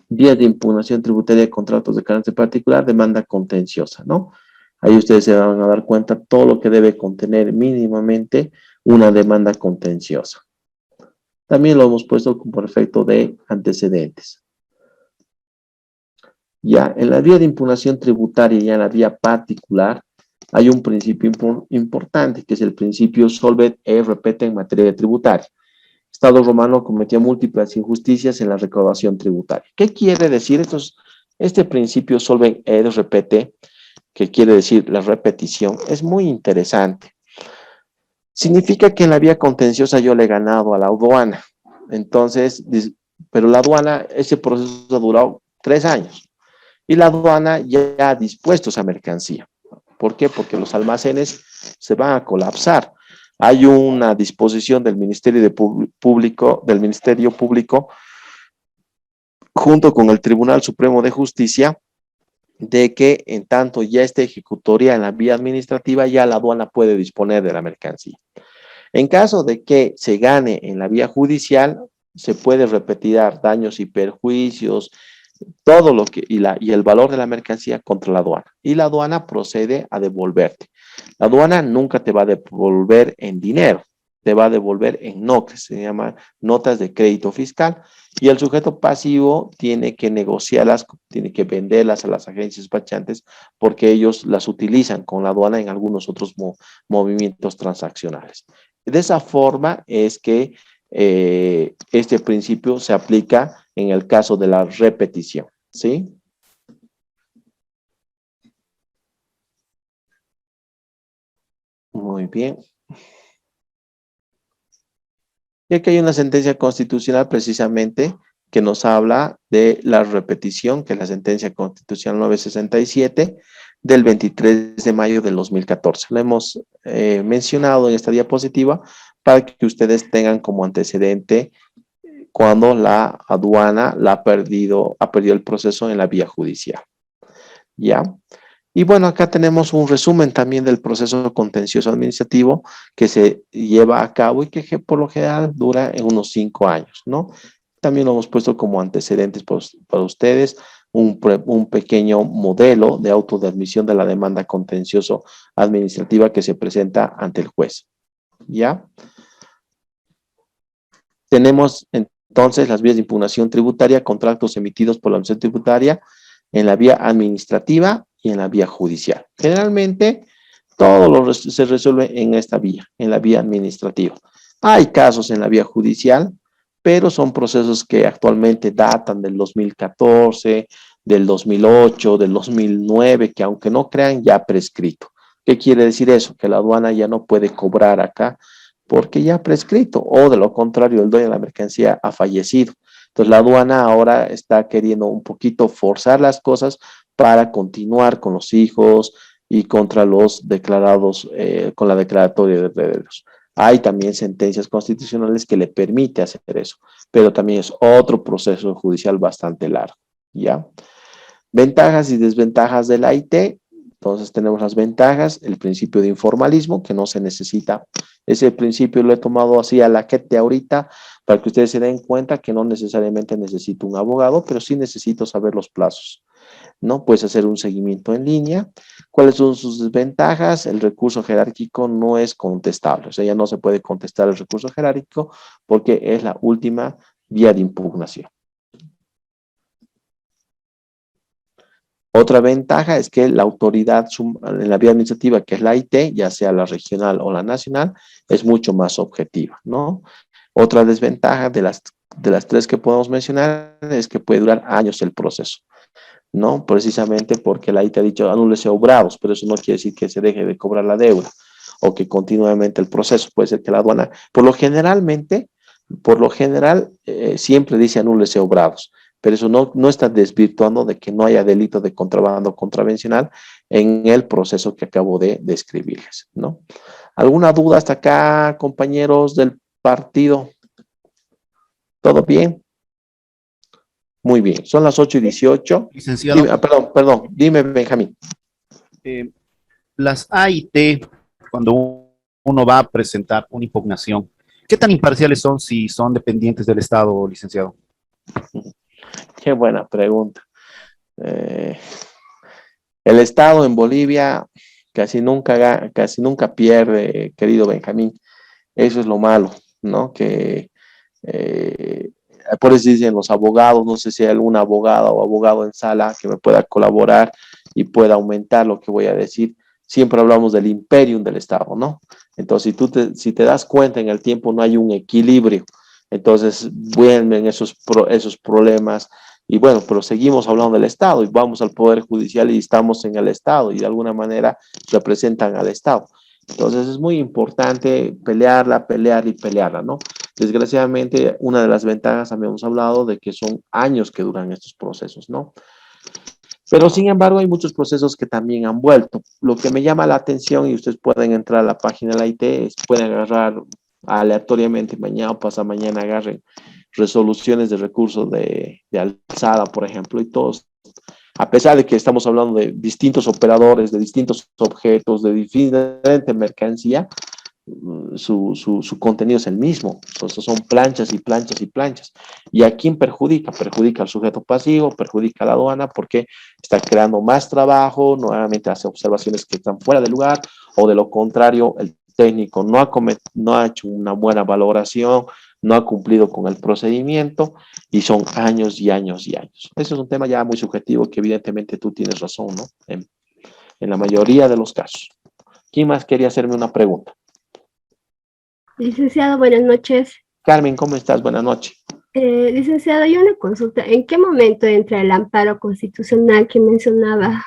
Vías de impugnación tributaria de contratos de carácter particular, demanda contenciosa, ¿no? Ahí ustedes se van a dar cuenta todo lo que debe contener mínimamente una demanda contenciosa. También lo hemos puesto por efecto de antecedentes. Ya, en la vía de impugnación tributaria y en la vía particular, hay un principio importante, que es el principio solvet et repete en materia tributaria. Estado romano cometía múltiples injusticias en la recaudación tributaria. ¿Qué quiere decir este principio solvet et repete, que quiere decir la repetición? Es muy interesante. Significa que en la vía contenciosa yo le he ganado a la aduana. Entonces, pero la aduana, ese proceso ha durado 3 años. Y la aduana ya ha dispuesto esa mercancía. ¿Por qué? Porque los almacenes se van a colapsar. Hay una disposición del Ministerio Público, junto con el Tribunal Supremo de Justicia, de que en tanto ya esté ejecutoria en la vía administrativa, ya la aduana puede disponer de la mercancía. En caso de que se gane en la vía judicial, se puede repetir daños y perjuicios, todo lo que, y el valor de la mercancía contra la aduana. Y la aduana procede a devolverte. La aduana nunca te va a devolver en dinero, te va a devolver en NOCs, se llaman notas de crédito fiscal, y el sujeto pasivo tiene que negociarlas, tiene que venderlas a las agencias despachantes porque ellos las utilizan con la aduana en algunos otros movimientos transaccionales. De esa forma es que este principio se aplica en el caso de la repetición, ¿sí? Muy bien. Y aquí hay una sentencia constitucional precisamente que nos habla de la repetición, que es la sentencia constitucional 967 del 23 de mayo del 2014. La hemos mencionado en esta diapositiva para que ustedes tengan como antecedente cuando la aduana ha perdido el proceso en la vía judicial. ¿Ya? Y bueno, acá tenemos un resumen también del proceso contencioso administrativo que se lleva a cabo y que por lo general dura en unos 5 años, ¿no? También lo hemos puesto como antecedentes para ustedes, un pequeño modelo de auto de admisión de la demanda contencioso administrativa que se presenta ante el juez. ¿Ya? Tenemos entonces las vías de impugnación tributaria contra actos emitidos por la Administración Tributaria en la vía administrativa y en la vía judicial. Generalmente, todo se resuelve en esta vía, en la vía administrativa. Hay casos en la vía judicial, pero son procesos que actualmente datan del 2014, del 2008, del 2009, que aunque no crean, ya prescrito. ¿Qué quiere decir eso? Que la aduana ya no puede cobrar acá porque ya ha prescrito, o de lo contrario, el dueño de la mercancía ha fallecido. Entonces la aduana ahora está queriendo un poquito forzar las cosas para continuar con los hijos y contra los declarados, con la declaratoria de herederos. Hay también sentencias constitucionales que le permite hacer eso, pero también es otro proceso judicial bastante largo, ¿ya? Ventajas y desventajas de la IT. Entonces tenemos las ventajas, el principio de informalismo, que no se necesita. Ese principio lo he tomado así a la quete ahorita, para que ustedes se den cuenta que no necesariamente necesito un abogado, pero sí necesito saber los plazos, ¿no? Puedes hacer un seguimiento en línea. ¿Cuáles son sus desventajas? El recurso jerárquico no es contestable, o sea, ya no se puede contestar el recurso jerárquico porque es la última vía de impugnación. Otra ventaja es que la autoridad en la vía administrativa, que es la IT, ya sea la regional o la nacional, es mucho más objetiva, ¿no? Otra desventaja de las tres que podemos mencionar es que puede durar años el proceso, ¿no? Precisamente porque la IT ha dicho anúlese obrados, pero eso no quiere decir que se deje de cobrar la deuda o que continuamente el proceso. Puede ser que la aduana, por lo general, siempre dice anúlese obrados, pero eso no está desvirtuando de que no haya delito de contrabando contravencional en el proceso que acabo de describirles, ¿no? ¿Alguna duda hasta acá, compañeros del partido? ¿Todo bien? Muy bien, son las 8:18. Licenciado. Dime, Benjamín. Las AIT, cuando uno va a presentar una impugnación, ¿qué tan imparciales son si son dependientes del Estado, licenciado? Qué buena pregunta. El Estado en Bolivia casi nunca pierde, querido Benjamín. Eso es lo malo, ¿no? Que por eso dicen los abogados, no sé si hay alguna abogada o abogado en sala que me pueda colaborar y pueda aumentar lo que voy a decir. Siempre hablamos del imperium del Estado, ¿no? Entonces, si te das cuenta, en el tiempo no hay un equilibrio. Entonces, vuelven esos problemas. Y bueno, pero seguimos hablando del Estado y vamos al Poder Judicial y estamos en el Estado y de alguna manera representan al Estado. Entonces es muy importante pelearla, ¿no? Desgraciadamente, una de las ventajas, habíamos hablado de que son años que duran estos procesos, ¿no? Pero sin embargo, hay muchos procesos que también han vuelto. Lo que me llama la atención, y ustedes pueden entrar a la página de la IT, pueden agarrar aleatoriamente mañana o pasado mañana, agarren resoluciones de recursos de alzada, por ejemplo, y todos, a pesar de que estamos hablando de distintos operadores, de distintos objetos, de diferente mercancía, su contenido es el mismo. Entonces son planchas y planchas y planchas. ¿Y a quién perjudica? Perjudica al sujeto pasivo, perjudica a la aduana porque está creando más trabajo, nuevamente hace observaciones que están fuera de lugar, o de lo contrario, el técnico no ha hecho una buena valoración, no ha cumplido con el procedimiento y son años y años y años. Eso es un tema ya muy subjetivo que evidentemente tú tienes razón, ¿no? En la mayoría de los casos. ¿Quién más quería hacerme una pregunta? Licenciado, buenas noches. Carmen, ¿cómo estás? Buenas noches. Licenciado, hay una consulta. ¿En qué momento entra el amparo constitucional que mencionaba?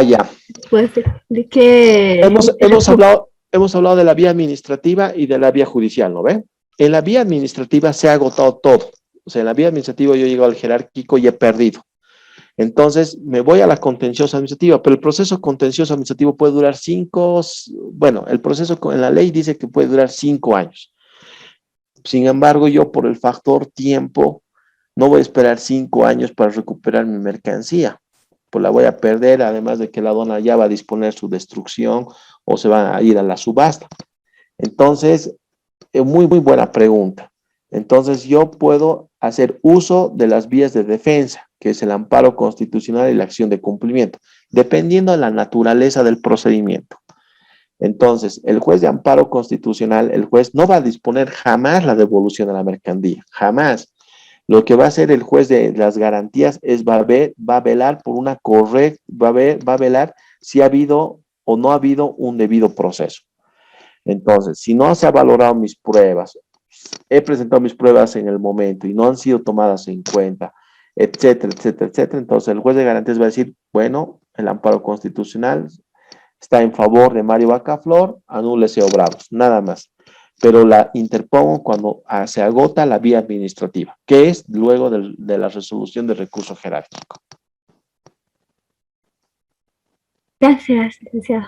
Ya. Pues, ¿de qué? Hemos hablado de la vía administrativa y de la vía judicial, ¿no ve? En la vía administrativa se ha agotado todo. O sea, en la vía administrativa yo llego al jerárquico y he perdido. Entonces, me voy a la contenciosa administrativa, pero el proceso contencioso administrativo puede durar el proceso en la ley dice que puede durar 5 años. Sin embargo, yo por el factor tiempo, no voy a esperar 5 años para recuperar mi mercancía. Pues la voy a perder, además de que la aduana ya va a disponer su destrucción o se va a ir a la subasta. Entonces, muy buena pregunta. Entonces, yo puedo hacer uso de las vías de defensa, que es el amparo constitucional y la acción de cumplimiento, dependiendo de la naturaleza del procedimiento. Entonces, el juez de amparo constitucional, el juez no va a disponer jamás la devolución de la mercancía, jamás. Lo que va a hacer el juez de las garantías es va a velar por una correcta, va a velar si ha habido o no ha habido un debido proceso. Entonces, si no se ha valorado mis pruebas, he presentado mis pruebas en el momento y no han sido tomadas en cuenta, etcétera, etcétera, etcétera, entonces el juez de garantías va a decir, bueno, el amparo constitucional está en favor de Mario Bacaflor, anúlese obrados, nada más. Pero la interpongo cuando se agota la vía administrativa, que es luego de la resolución del recurso jerárquico. Gracias, licenciado.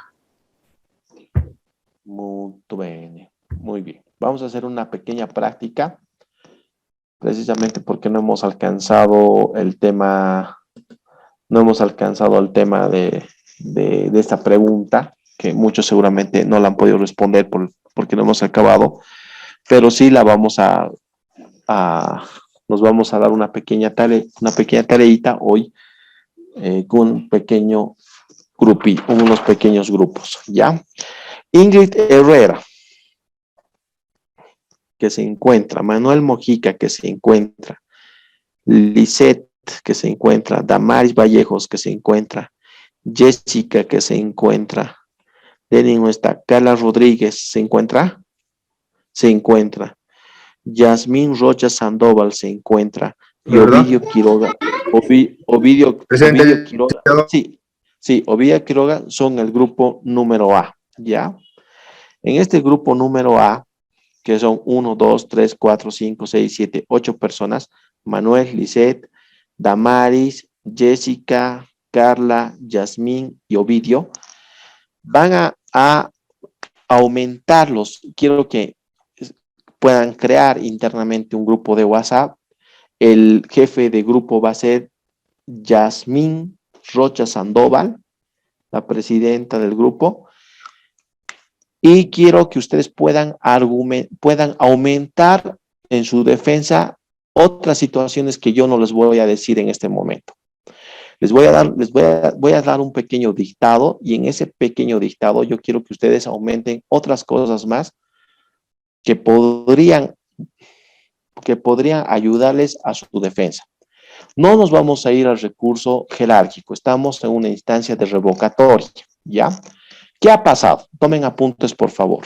Muy bien. Vamos a hacer una pequeña práctica, precisamente porque no hemos alcanzado el tema, de esta pregunta, que muchos seguramente no la han podido responder porque no hemos acabado, pero sí la vamos nos vamos a dar una pequeña tareita hoy con un pequeño grupito, unos pequeños grupos, ¿ya? Ingrid Herrera, que se encuentra, Manuel Mojica, que se encuentra, Lisette, que se encuentra, Damaris Vallejos, que se encuentra, Jessica, que se encuentra, Lenin no está, Carla Rodríguez, ¿se encuentra? Se encuentra, Yasmín Rocha Sandoval se encuentra, y Ovidio Quiroga, Ovidio Quiroga, sí, Ovidio Quiroga son el grupo número A, ¿ya? En este grupo número A, que son 1, 2, 3, 4, 5, 6, 7, 8 personas, Manuel, Lisette, Damaris, Jessica, Carla, Yasmín y Ovidio, van a aumentarlos. Quiero que puedan crear internamente un grupo de WhatsApp. El jefe de grupo va a ser Yasmín Rocha Sandoval, la presidenta del grupo. Y quiero que ustedes puedan aumentar en su defensa otras situaciones que yo no les voy a decir en este momento. Voy a dar un pequeño dictado, y en ese pequeño dictado yo quiero que ustedes aumenten otras cosas más que podrían ayudarles a su defensa. No nos vamos a ir al recurso jerárquico, estamos en una instancia de revocatoria, ¿ya? ¿Qué ha pasado? Tomen apuntes, por favor.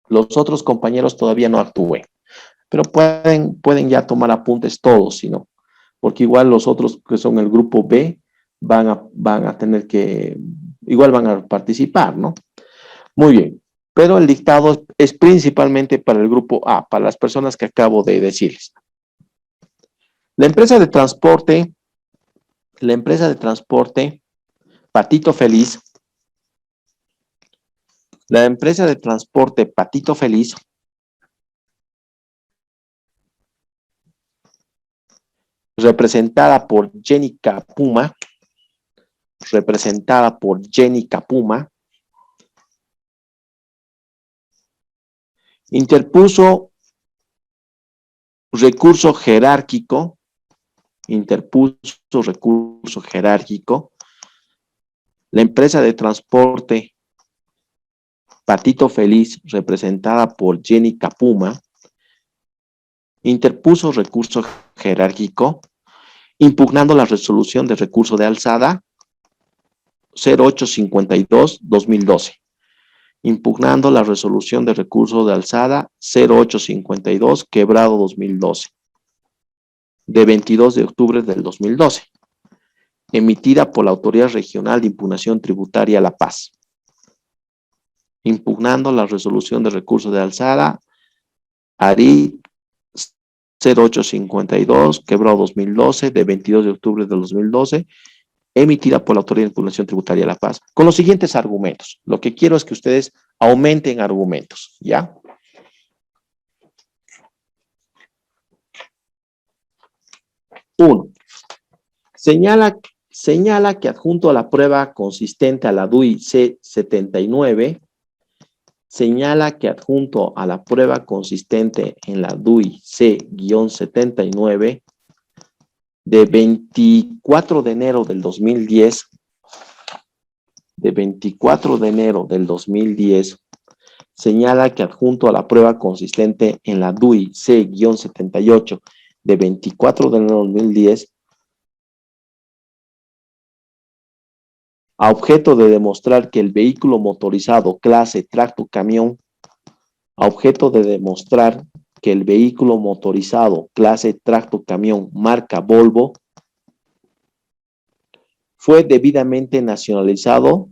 Los otros compañeros todavía no actúen, pero pueden ya tomar apuntes todos, si no, porque igual los otros que son el grupo B van a tener que, igual van a participar, ¿no? Muy bien, pero el dictado es principalmente para el grupo A, para las personas que acabo de decirles. La empresa de transporte Patito Feliz, representada por Jenny Capuma, interpuso recurso jerárquico, la empresa de transporte Patito Feliz, representada por Jenny Capuma, interpuso recurso jerárquico, impugnando la resolución de recurso de alzada 0852-2012. Impugnando la resolución de recurso de alzada 0852-2012, de 22 de octubre del 2012, emitida por la Autoridad Regional de Impugnación Tributaria La Paz. Impugnando la resolución de recurso de alzada ARI 0852-2012, de 22 de octubre del 2012, emitida por la Autoridad de Impugnación Tributaria de La Paz, con los siguientes argumentos. Lo que quiero es que ustedes aumenten argumentos, ¿ya? 1. Señala que adjunto a la prueba consistente a la DUI C79, señala que adjunto a la prueba consistente en la DUI C-79 de 24 de enero del 2010, de 24 de enero del 2010 señala que adjunto a la prueba consistente en la DUI C-78 de 24 de enero del 2010, a objeto de demostrar que el vehículo motorizado clase tracto camión, marca Volvo fue debidamente nacionalizado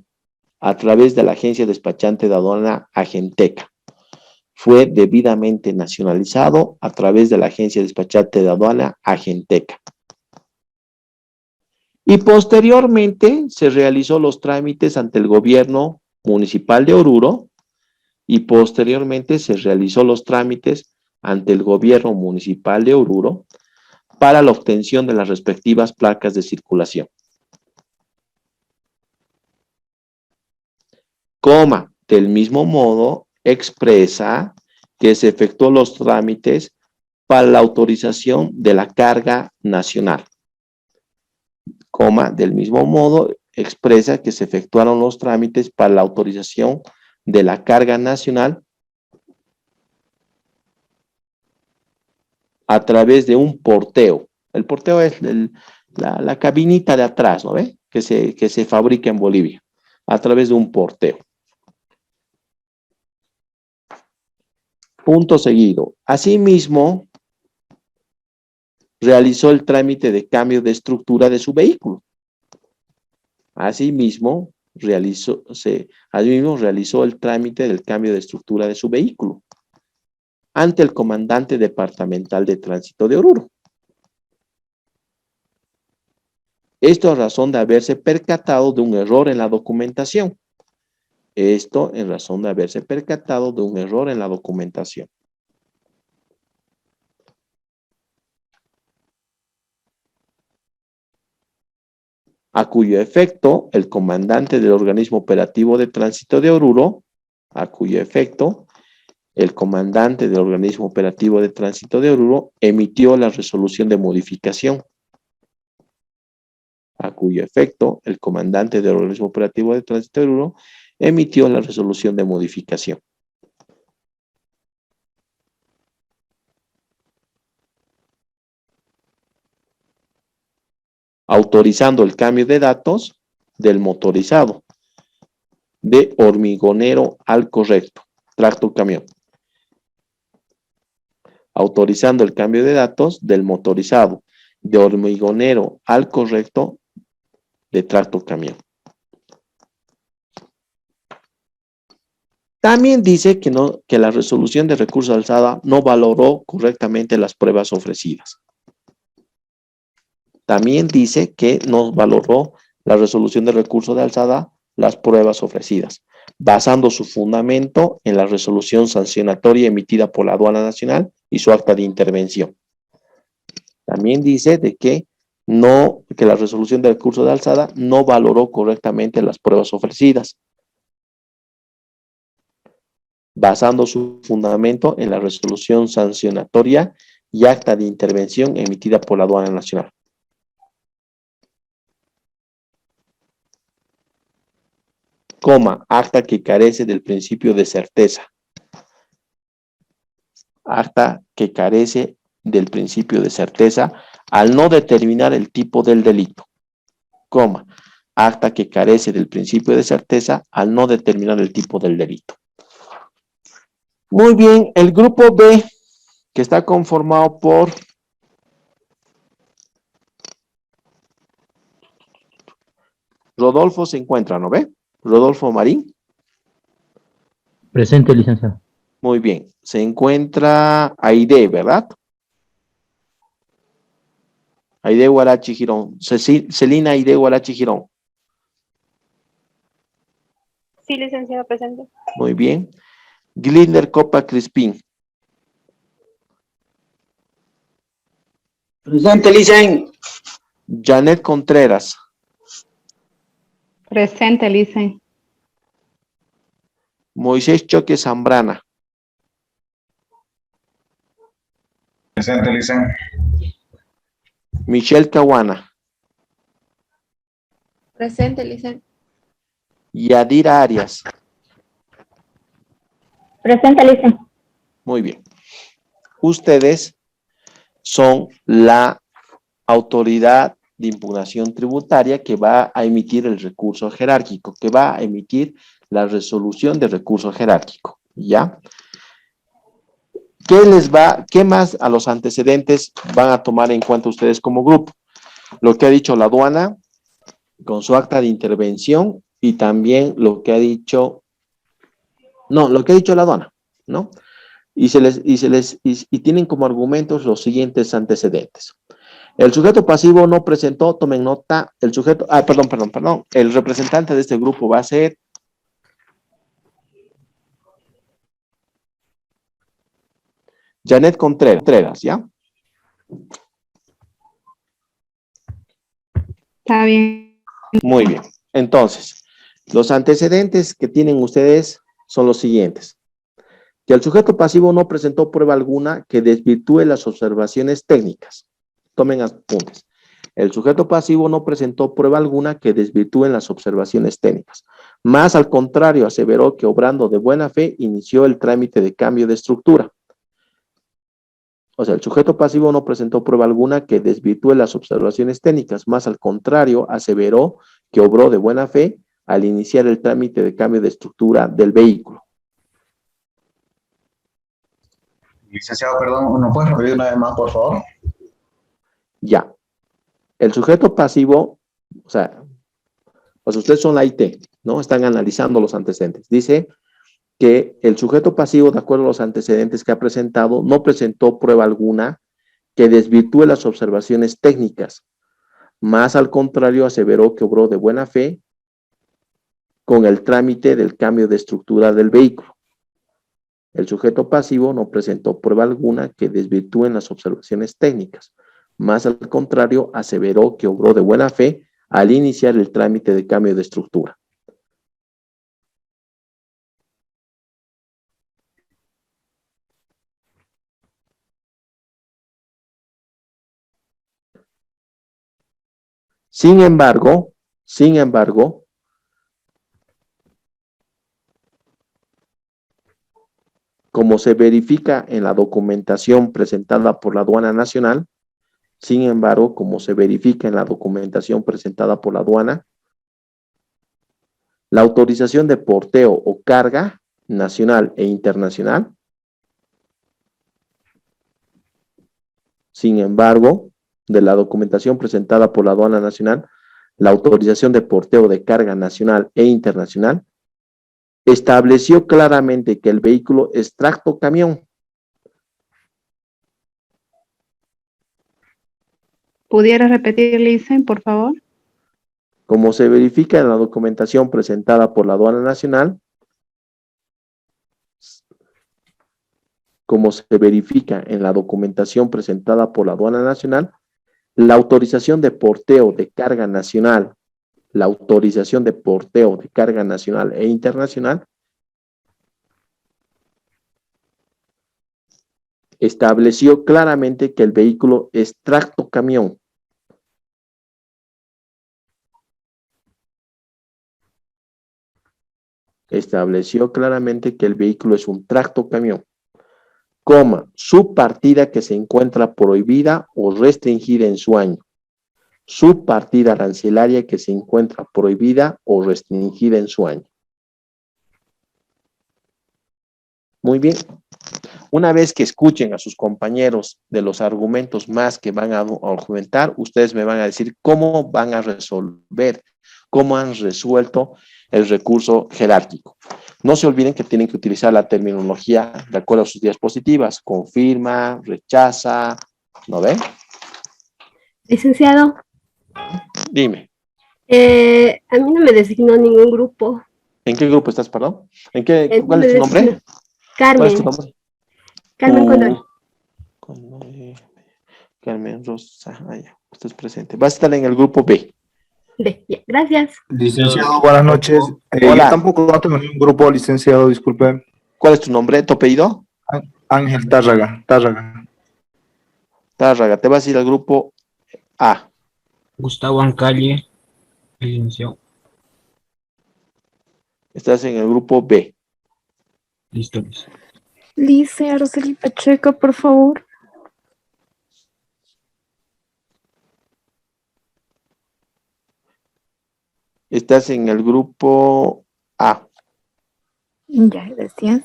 a través de la agencia despachante de aduana Agenteca. Y posteriormente se realizó los trámites ante el gobierno municipal de Oruro para la obtención de las respectivas placas de circulación. Del mismo modo, expresa que se efectuó los trámites para la autorización de la carga nacional. Del mismo modo, expresa que se efectuaron los trámites para la autorización de la carga nacional a través de un porteo. El porteo es la cabinita de atrás, ¿no ve? Que se fabrica en Bolivia, a través de un porteo. Punto seguido. Asimismo, realizó el trámite de cambio de estructura de su vehículo. Asimismo, realizó el trámite del cambio de estructura de su vehículo ante el comandante departamental de tránsito de Oruro. Esto a razón de haberse percatado de un error en la documentación. A cuyo efecto, el comandante del organismo operativo de tránsito de Oruro, emitió la resolución de modificación. Autorizando el cambio de datos del motorizado de hormigonero al correcto, tracto camión. Autorizando el cambio de datos del motorizado de hormigonero al correcto de tracto camión. También dice que la resolución de recurso de alzada no valoró correctamente las pruebas ofrecidas. También dice que no valoró la resolución de recurso de alzada las pruebas ofrecidas, basando su fundamento en la resolución sancionatoria emitida por la Aduana Nacional y su acta de intervención. También dice de que la resolución de recurso de alzada no valoró correctamente las pruebas ofrecidas, basando su fundamento en la resolución sancionatoria y acta de intervención emitida por la Aduana Nacional. Acta que carece del principio de certeza. Acta que carece del principio de certeza al no determinar el tipo del delito. Acta que carece del principio de certeza al no determinar el tipo del delito. Muy bien, el grupo B, que está conformado por Rodolfo se encuentra, ¿no ve? Rodolfo Marín. Presente, licenciado. Muy bien. Se encuentra Aide, ¿verdad? Aide Guarachi Girón. Celina Aide Guarachi Girón. Sí, licenciado, presente. Muy bien. Glinder Copa Crispín. Presente, licen. Janet Contreras. Presente, licen. Moisés Choque Zambrana. Presente, licen. Michelle Caguana. Presente, licen. Yadira Arias. Presente, licenciado. Muy bien. Ustedes son la autoridad de impugnación tributaria que va a emitir el recurso jerárquico, que va a emitir la resolución de recurso jerárquico, ¿ya? ¿Qué más a los antecedentes van a tomar en cuenta ustedes como grupo? Lo que ha dicho la aduana con su acta de intervención y también lo que ha dicho, lo que ha dicho la aduana, ¿no? Y tienen como argumentos los siguientes antecedentes. El sujeto pasivo no presentó, tomen nota, el representante de este grupo va a ser Janet Contreras, ¿ya? Está bien. Muy bien. Entonces, los antecedentes que tienen ustedes son los siguientes. Que el sujeto pasivo no presentó prueba alguna que desvirtúe las observaciones técnicas. Tomen apuntes. El sujeto pasivo no presentó prueba alguna que desvirtúe las observaciones técnicas. Más al contrario, aseveró que obrando de buena fe inició el trámite de cambio de estructura. O sea, el sujeto pasivo no presentó prueba alguna que desvirtúe las observaciones técnicas. Más al contrario, aseveró que obró de buena fe al iniciar el trámite de cambio de estructura del vehículo. Licenciado, perdón, ¿no puedes repetir una vez más, por favor? Ya. El sujeto pasivo, o sea, ustedes son la IT, ¿no? Están analizando los antecedentes. Dice que el sujeto pasivo, de acuerdo a los antecedentes que ha presentado, no presentó prueba alguna que desvirtúe las observaciones técnicas. Más al contrario, aseveró que obró de buena fe con el trámite del cambio de estructura del vehículo. El sujeto pasivo no presentó prueba alguna que desvirtúe las observaciones técnicas. Más al contrario, aseveró que obró de buena fe al iniciar el trámite de cambio de estructura. Sin embargo, como se verifica en la documentación presentada por la Aduana Nacional, la autorización de porteo o carga nacional e internacional, sin embargo, de la documentación presentada por la Aduana Nacional, la autorización de porteo de carga nacional e internacional estableció claramente que el vehículo es tractocamión. ¿Pudiera repetir, Licen, por favor? Como se verifica en la documentación presentada por la Aduana Nacional, la autorización de porteo de carga nacional, e internacional estableció claramente que el vehículo es tractocamión. Estableció claramente que el vehículo es un tractocamión, su partida que se encuentra prohibida o restringida en su año. Su partida arancelaria que se encuentra prohibida o restringida en su año. Muy bien. Una vez que escuchen a sus compañeros de los argumentos más que van a argumentar, ustedes me van a decir cómo van a resolver, cómo han resuelto el recurso jerárquico. No se olviden que tienen que utilizar la terminología de acuerdo a sus diapositivas. Confirma, rechaza, ¿no ven? Licenciado. Dime. A mí no me designó ningún grupo. ¿En qué grupo estás, perdón? ¿Cuál es tu nombre? Carmen. ¿Cuál es tu nombre? Carmen Condori. Carmen Rosa. Usted es presente. Va a estar en el grupo B. Gracias. Licenciado, buenas noches. Hola. Yo tampoco no tengo ningún grupo, licenciado, disculpe. ¿Cuál es tu nombre, tu apellido? Ángel Tárraga. Tárraga, te vas a ir al grupo A. Gustavo Ancalle, licenciado. Estás en el grupo B. Listo. Lice Araceli Pacheco, por favor. Estás en el grupo A. Ya, gracias.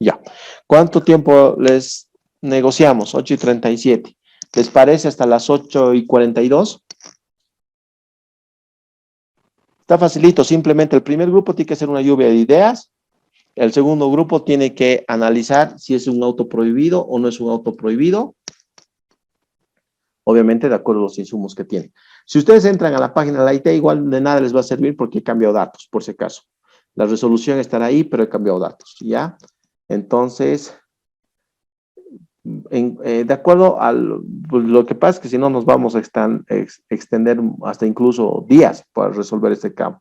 Ya. ¿Cuánto tiempo les negociamos? 8:37. ¿Les parece hasta las 8:42? Está facilito, simplemente el primer grupo tiene que hacer una lluvia de ideas, el segundo grupo tiene que analizar si es un auto prohibido o no es un auto prohibido, obviamente de acuerdo a los insumos que tienen. Si ustedes entran a la página de la IT, igual de nada les va a servir porque he cambiado datos, por si acaso. La resolución estará ahí, pero he cambiado datos, ¿ya? Entonces, de acuerdo a lo que pasa es que si no nos vamos a extender hasta incluso días para resolver este caso.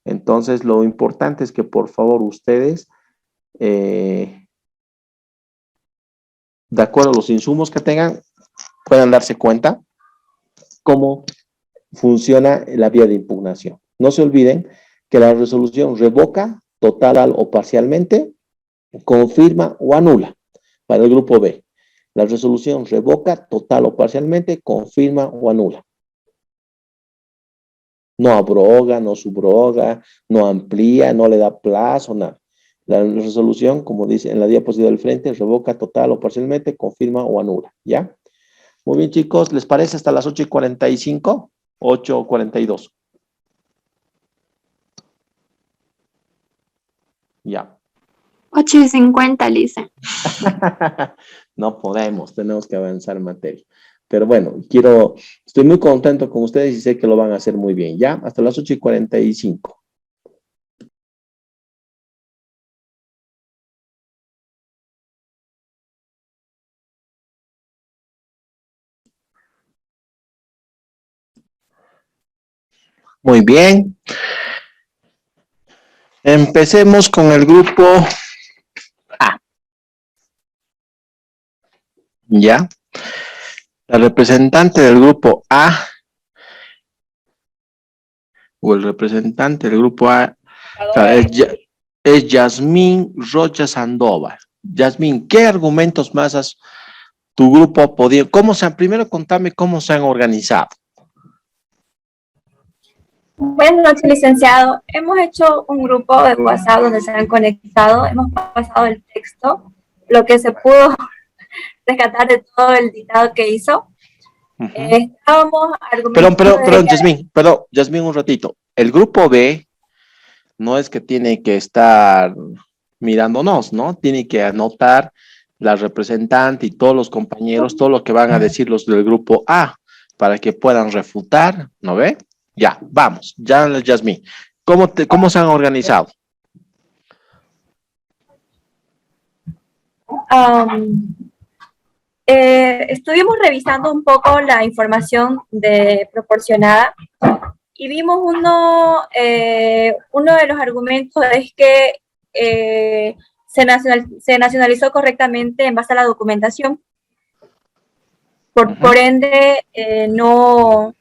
Entonces, lo importante es que por favor ustedes, de acuerdo a los insumos que tengan, puedan darse cuenta cómo funciona la vía de impugnación. No se olviden que la resolución revoca total o parcialmente, confirma o anula. Para el grupo B, la resolución revoca total o parcialmente, confirma o anula. No abroga, no subroga, no amplía, no le da plazo, nada. La resolución, como dice en la diapositiva del frente, revoca total o parcialmente, confirma o anula. ¿Ya? Muy bien, chicos. ¿Les parece hasta las 8:45? 8:42. Ya. 8:50, Lisa. No podemos, tenemos que avanzar en materia. Pero bueno, estoy muy contento con ustedes y sé que lo van a hacer muy bien. ¿Ya? Hasta las 8:45. Muy bien. Empecemos con el grupo A. ¿Ya? La representante del grupo A o el representante del grupo A es Yasmín Rocha Sandoval. Yasmín, ¿qué argumentos más has tu grupo ha podido? Primero contame cómo se han organizado. Buenas noches, licenciado. Hemos hecho un grupo de WhatsApp donde se han conectado, hemos pasado el texto, lo que se pudo rescatar de todo el dictado que hizo. Estábamos argumentando... Pero, Yasmín, un ratito. El grupo B no es que tiene que estar mirándonos, ¿no? Tiene que anotar la representante y todos los compañeros, todo lo que van a decir los del grupo A, para que puedan refutar, ¿no ve? Ya, vamos, ya, Yasmín. ¿Cómo se han organizado? Estuvimos revisando un poco la información proporcionada y vimos uno de los argumentos es que se nacionalizó correctamente en base a la documentación. Por ende, no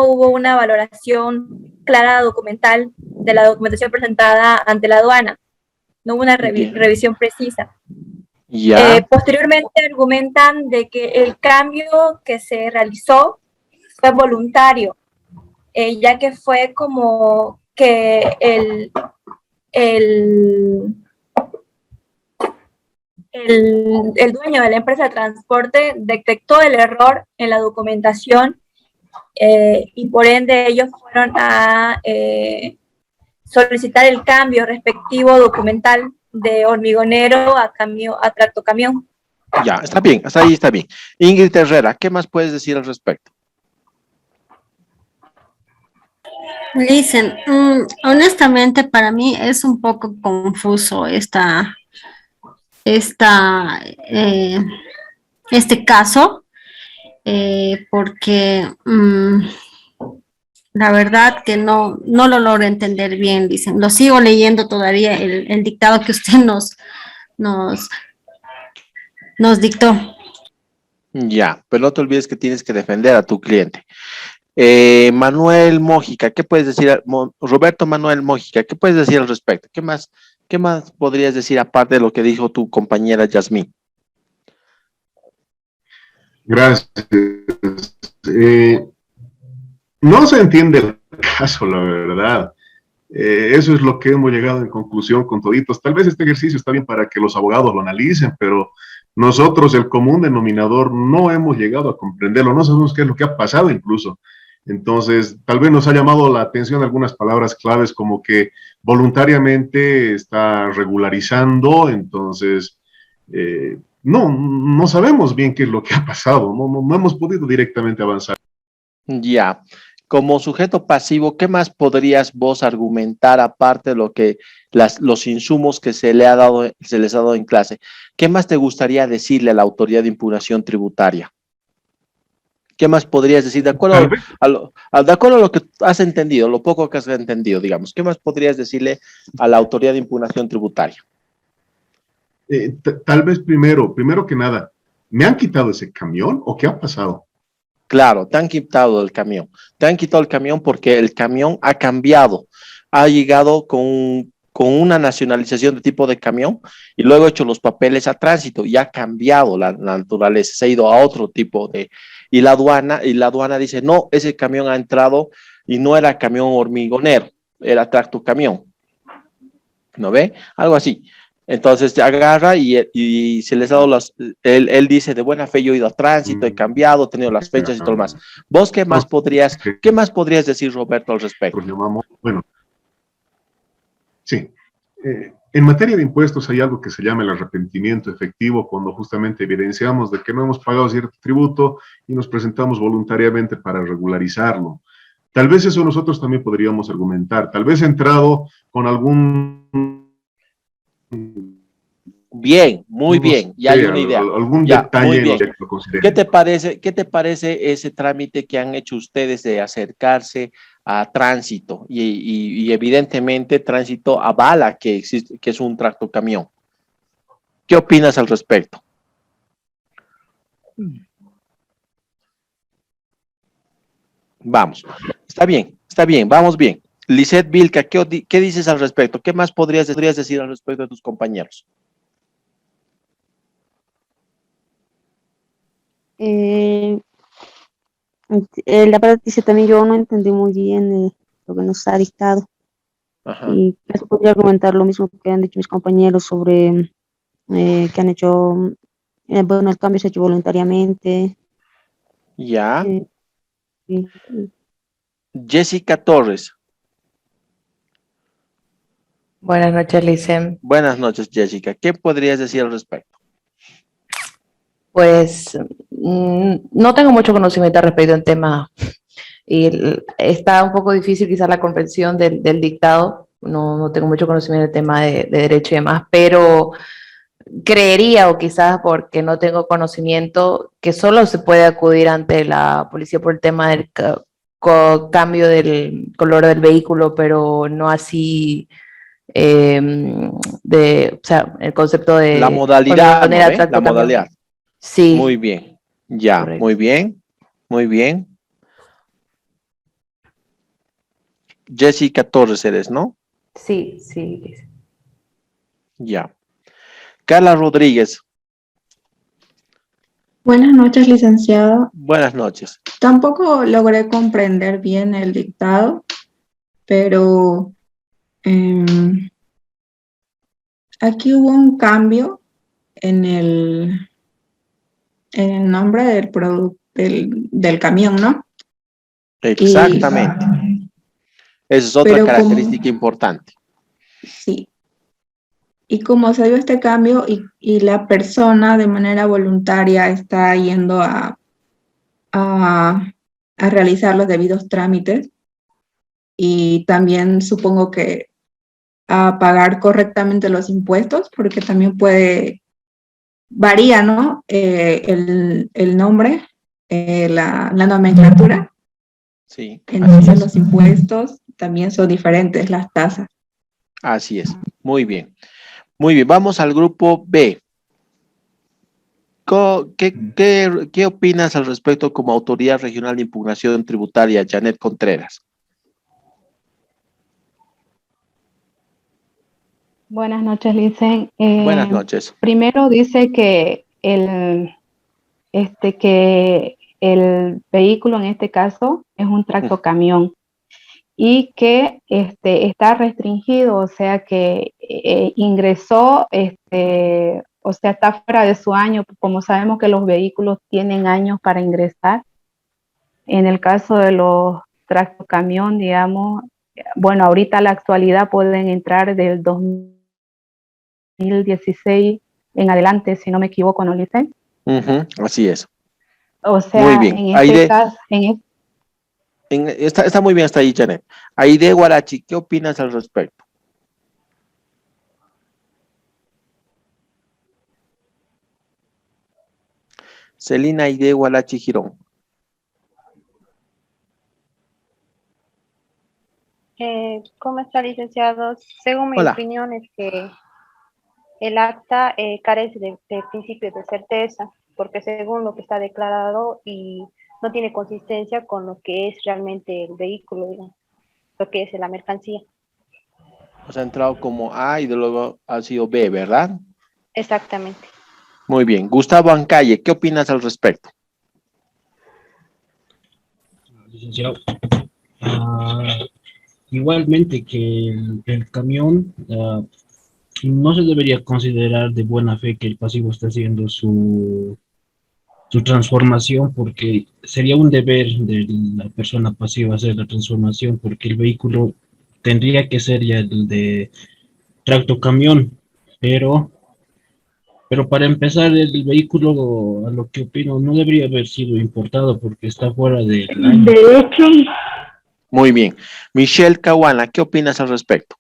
hubo una valoración clara documental de la documentación presentada ante la aduana. No hubo una revisión precisa. Posteriormente argumentan de que el cambio que se realizó fue voluntario, ya que fue como que el dueño de la empresa de transporte detectó el error en la documentación y por ende ellos fueron a solicitar el cambio respectivo documental de hormigonero a tractocamión. Ya, está bien, hasta ahí está bien. Ingrid Herrera, ¿qué más puedes decir al respecto? Listen, honestamente para mí es un poco confuso este caso, porque la verdad que no lo logro entender bien, dicen. Lo sigo leyendo todavía, el dictado que usted nos dictó. Ya, pero no te olvides que tienes que defender a tu cliente. Manuel Mójica, ¿qué puedes decir? Roberto Manuel Mójica, ¿qué puedes decir al respecto? ¿Qué más podrías decir aparte de lo que dijo tu compañera Yasmín? Gracias. No se entiende el caso, la verdad. Eso es lo que hemos llegado en conclusión con toditos. Tal vez este ejercicio está bien para que los abogados lo analicen, pero nosotros, el común denominador, no hemos llegado a comprenderlo, no sabemos qué es lo que ha pasado incluso. Entonces, tal vez nos ha llamado la atención algunas palabras claves como que voluntariamente está regularizando, entonces, no sabemos bien qué es lo que ha pasado, no hemos podido directamente avanzar. Ya, como sujeto pasivo, ¿qué más podrías vos argumentar aparte de lo que los insumos que se les ha dado en clase? ¿Qué más te gustaría decirle a la autoridad de impugnación tributaria? ¿Qué más podrías decir? De acuerdo a lo que has entendido, lo poco que has entendido, digamos, ¿qué más podrías decirle a la autoridad de impugnación tributaria? Tal vez primero que nada, ¿me han quitado ese camión o qué ha pasado? Claro, te han quitado el camión. Te han quitado el camión porque el camión ha cambiado. Ha llegado con una nacionalización de tipo de camión y luego ha hecho los papeles a tránsito y ha cambiado la naturaleza. Se ha ido a otro tipo de... Y la aduana dice, no, ese camión ha entrado y no era camión hormigonero, era tractocamión. ¿No ve? Algo así. Entonces agarra y se les ha dado él dice, de buena fe yo he ido a tránsito, he cambiado, he tenido las fechas y todo lo más. ¿Vos qué más podrías decir, Roberto, al respecto? Bueno, sí. En materia de impuestos hay algo que se llama el arrepentimiento efectivo, cuando justamente evidenciamos de que no hemos pagado cierto tributo y nos presentamos voluntariamente para regularizarlo. Tal vez eso nosotros también podríamos argumentar. Tal vez entrado con algún... Bien, muy bien, ya hay una idea. Algún ya, detalle muy bien. lo considere. ¿Qué te parece ese trámite que han hecho ustedes de acercarse a tránsito? Y evidentemente tránsito avala que existe, que es un tractocamión. ¿Qué opinas al respecto? Vamos, está bien, vamos bien. Lisette Vilca, ¿qué dices al respecto? ¿Qué más podrías decir al respecto de tus compañeros? La verdad dice también, yo no entendí muy bien lo que nos ha dictado. Ajá. Y eso podría argumentar lo mismo que han dicho mis compañeros sobre que han hecho, bueno, el cambio se ha hecho voluntariamente. Ya. Sí. Jessica Torres. Buenas noches, Licen. Buenas noches, Jessica. ¿Qué podrías decir al respecto? Pues no tengo mucho conocimiento al respecto del tema y está un poco difícil quizás la comprensión del dictado. No tengo mucho conocimiento del tema de derecho y demás, pero creería, o quizás porque no tengo conocimiento, que solo se puede acudir ante la policía por el tema del cambio del color del vehículo, pero no así o sea, el concepto de la modalidad, ¿no? La modalidad. Sí. Muy bien, ya, correcto. Muy bien. Jessica Torres eres, ¿no? Sí. Ya. Carla Rodríguez. Buenas noches, licenciado. Buenas noches. Tampoco logré comprender bien el dictado, pero aquí hubo un cambio en el nombre del producto del camión, ¿no? Exactamente. Esa es otra característica importante. Sí. Y como se dio este cambio y la persona de manera voluntaria está yendo a realizar los debidos trámites y también supongo que a pagar correctamente los impuestos, porque también varía, ¿no? El nombre, la nomenclatura. Sí. Entonces los impuestos también son diferentes, las tasas. Así es. Muy bien. Muy bien. Vamos al grupo B. ¿Qué opinas al respecto como Autoridad Regional de Impugnación Tributaria, Janet Contreras? Buenas noches, Licen. Buenas noches. Primero dice que que el vehículo en este caso es un tractocamión y que está restringido, o sea que ingresó, o sea, está fuera de su año, como sabemos que los vehículos tienen años para ingresar. En el caso de los tractocamión, digamos, bueno, ahorita a la actualidad pueden entrar del 2016 en adelante, si no me equivoco, ¿no, Licen? Así es. O sea, muy bien. en este caso, está muy bien hasta ahí, Janet. Aide Guarachi, ¿qué opinas al respecto? Celina Aide Guarachi Girón. ¿Cómo está, licenciado? Según mi Hola. opinión es que el acta carece de principios de certeza, porque según lo que está declarado y no tiene consistencia con lo que es realmente el vehículo, digamos, lo que es la mercancía. O sea, ha entrado como A y luego ha sido B, ¿verdad? Exactamente. Muy bien. Gustavo Ancalle, ¿qué opinas al respecto? Licenciado, igualmente que el camión no se debería considerar de buena fe que el pasivo está haciendo su transformación, porque sería un deber de la persona pasiva hacer la transformación, porque el vehículo tendría que ser ya el de tractocamión, pero para empezar, el vehículo, a lo que opino, no debería haber sido importado porque está fuera del año. De hecho, Muy bien. Michelle Caguana, ¿qué opinas al respecto?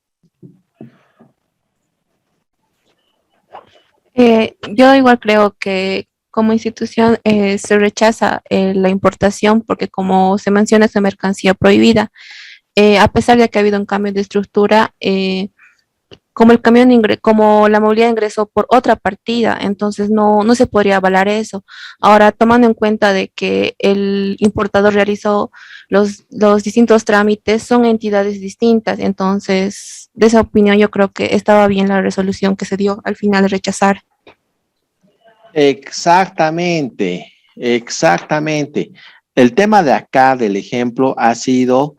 Yo igual creo que como institución se rechaza la importación porque como se menciona es una mercancía prohibida. A pesar de que ha habido un cambio de estructura, como el camión como la movilidad ingresó por otra partida, entonces no se podría avalar eso. Ahora, tomando en cuenta de que el importador realizó los distintos trámites, son entidades distintas, entonces, de esa opinión yo creo que estaba bien la resolución que se dio al final de rechazar. Exactamente, exactamente. El tema de acá del ejemplo ha sido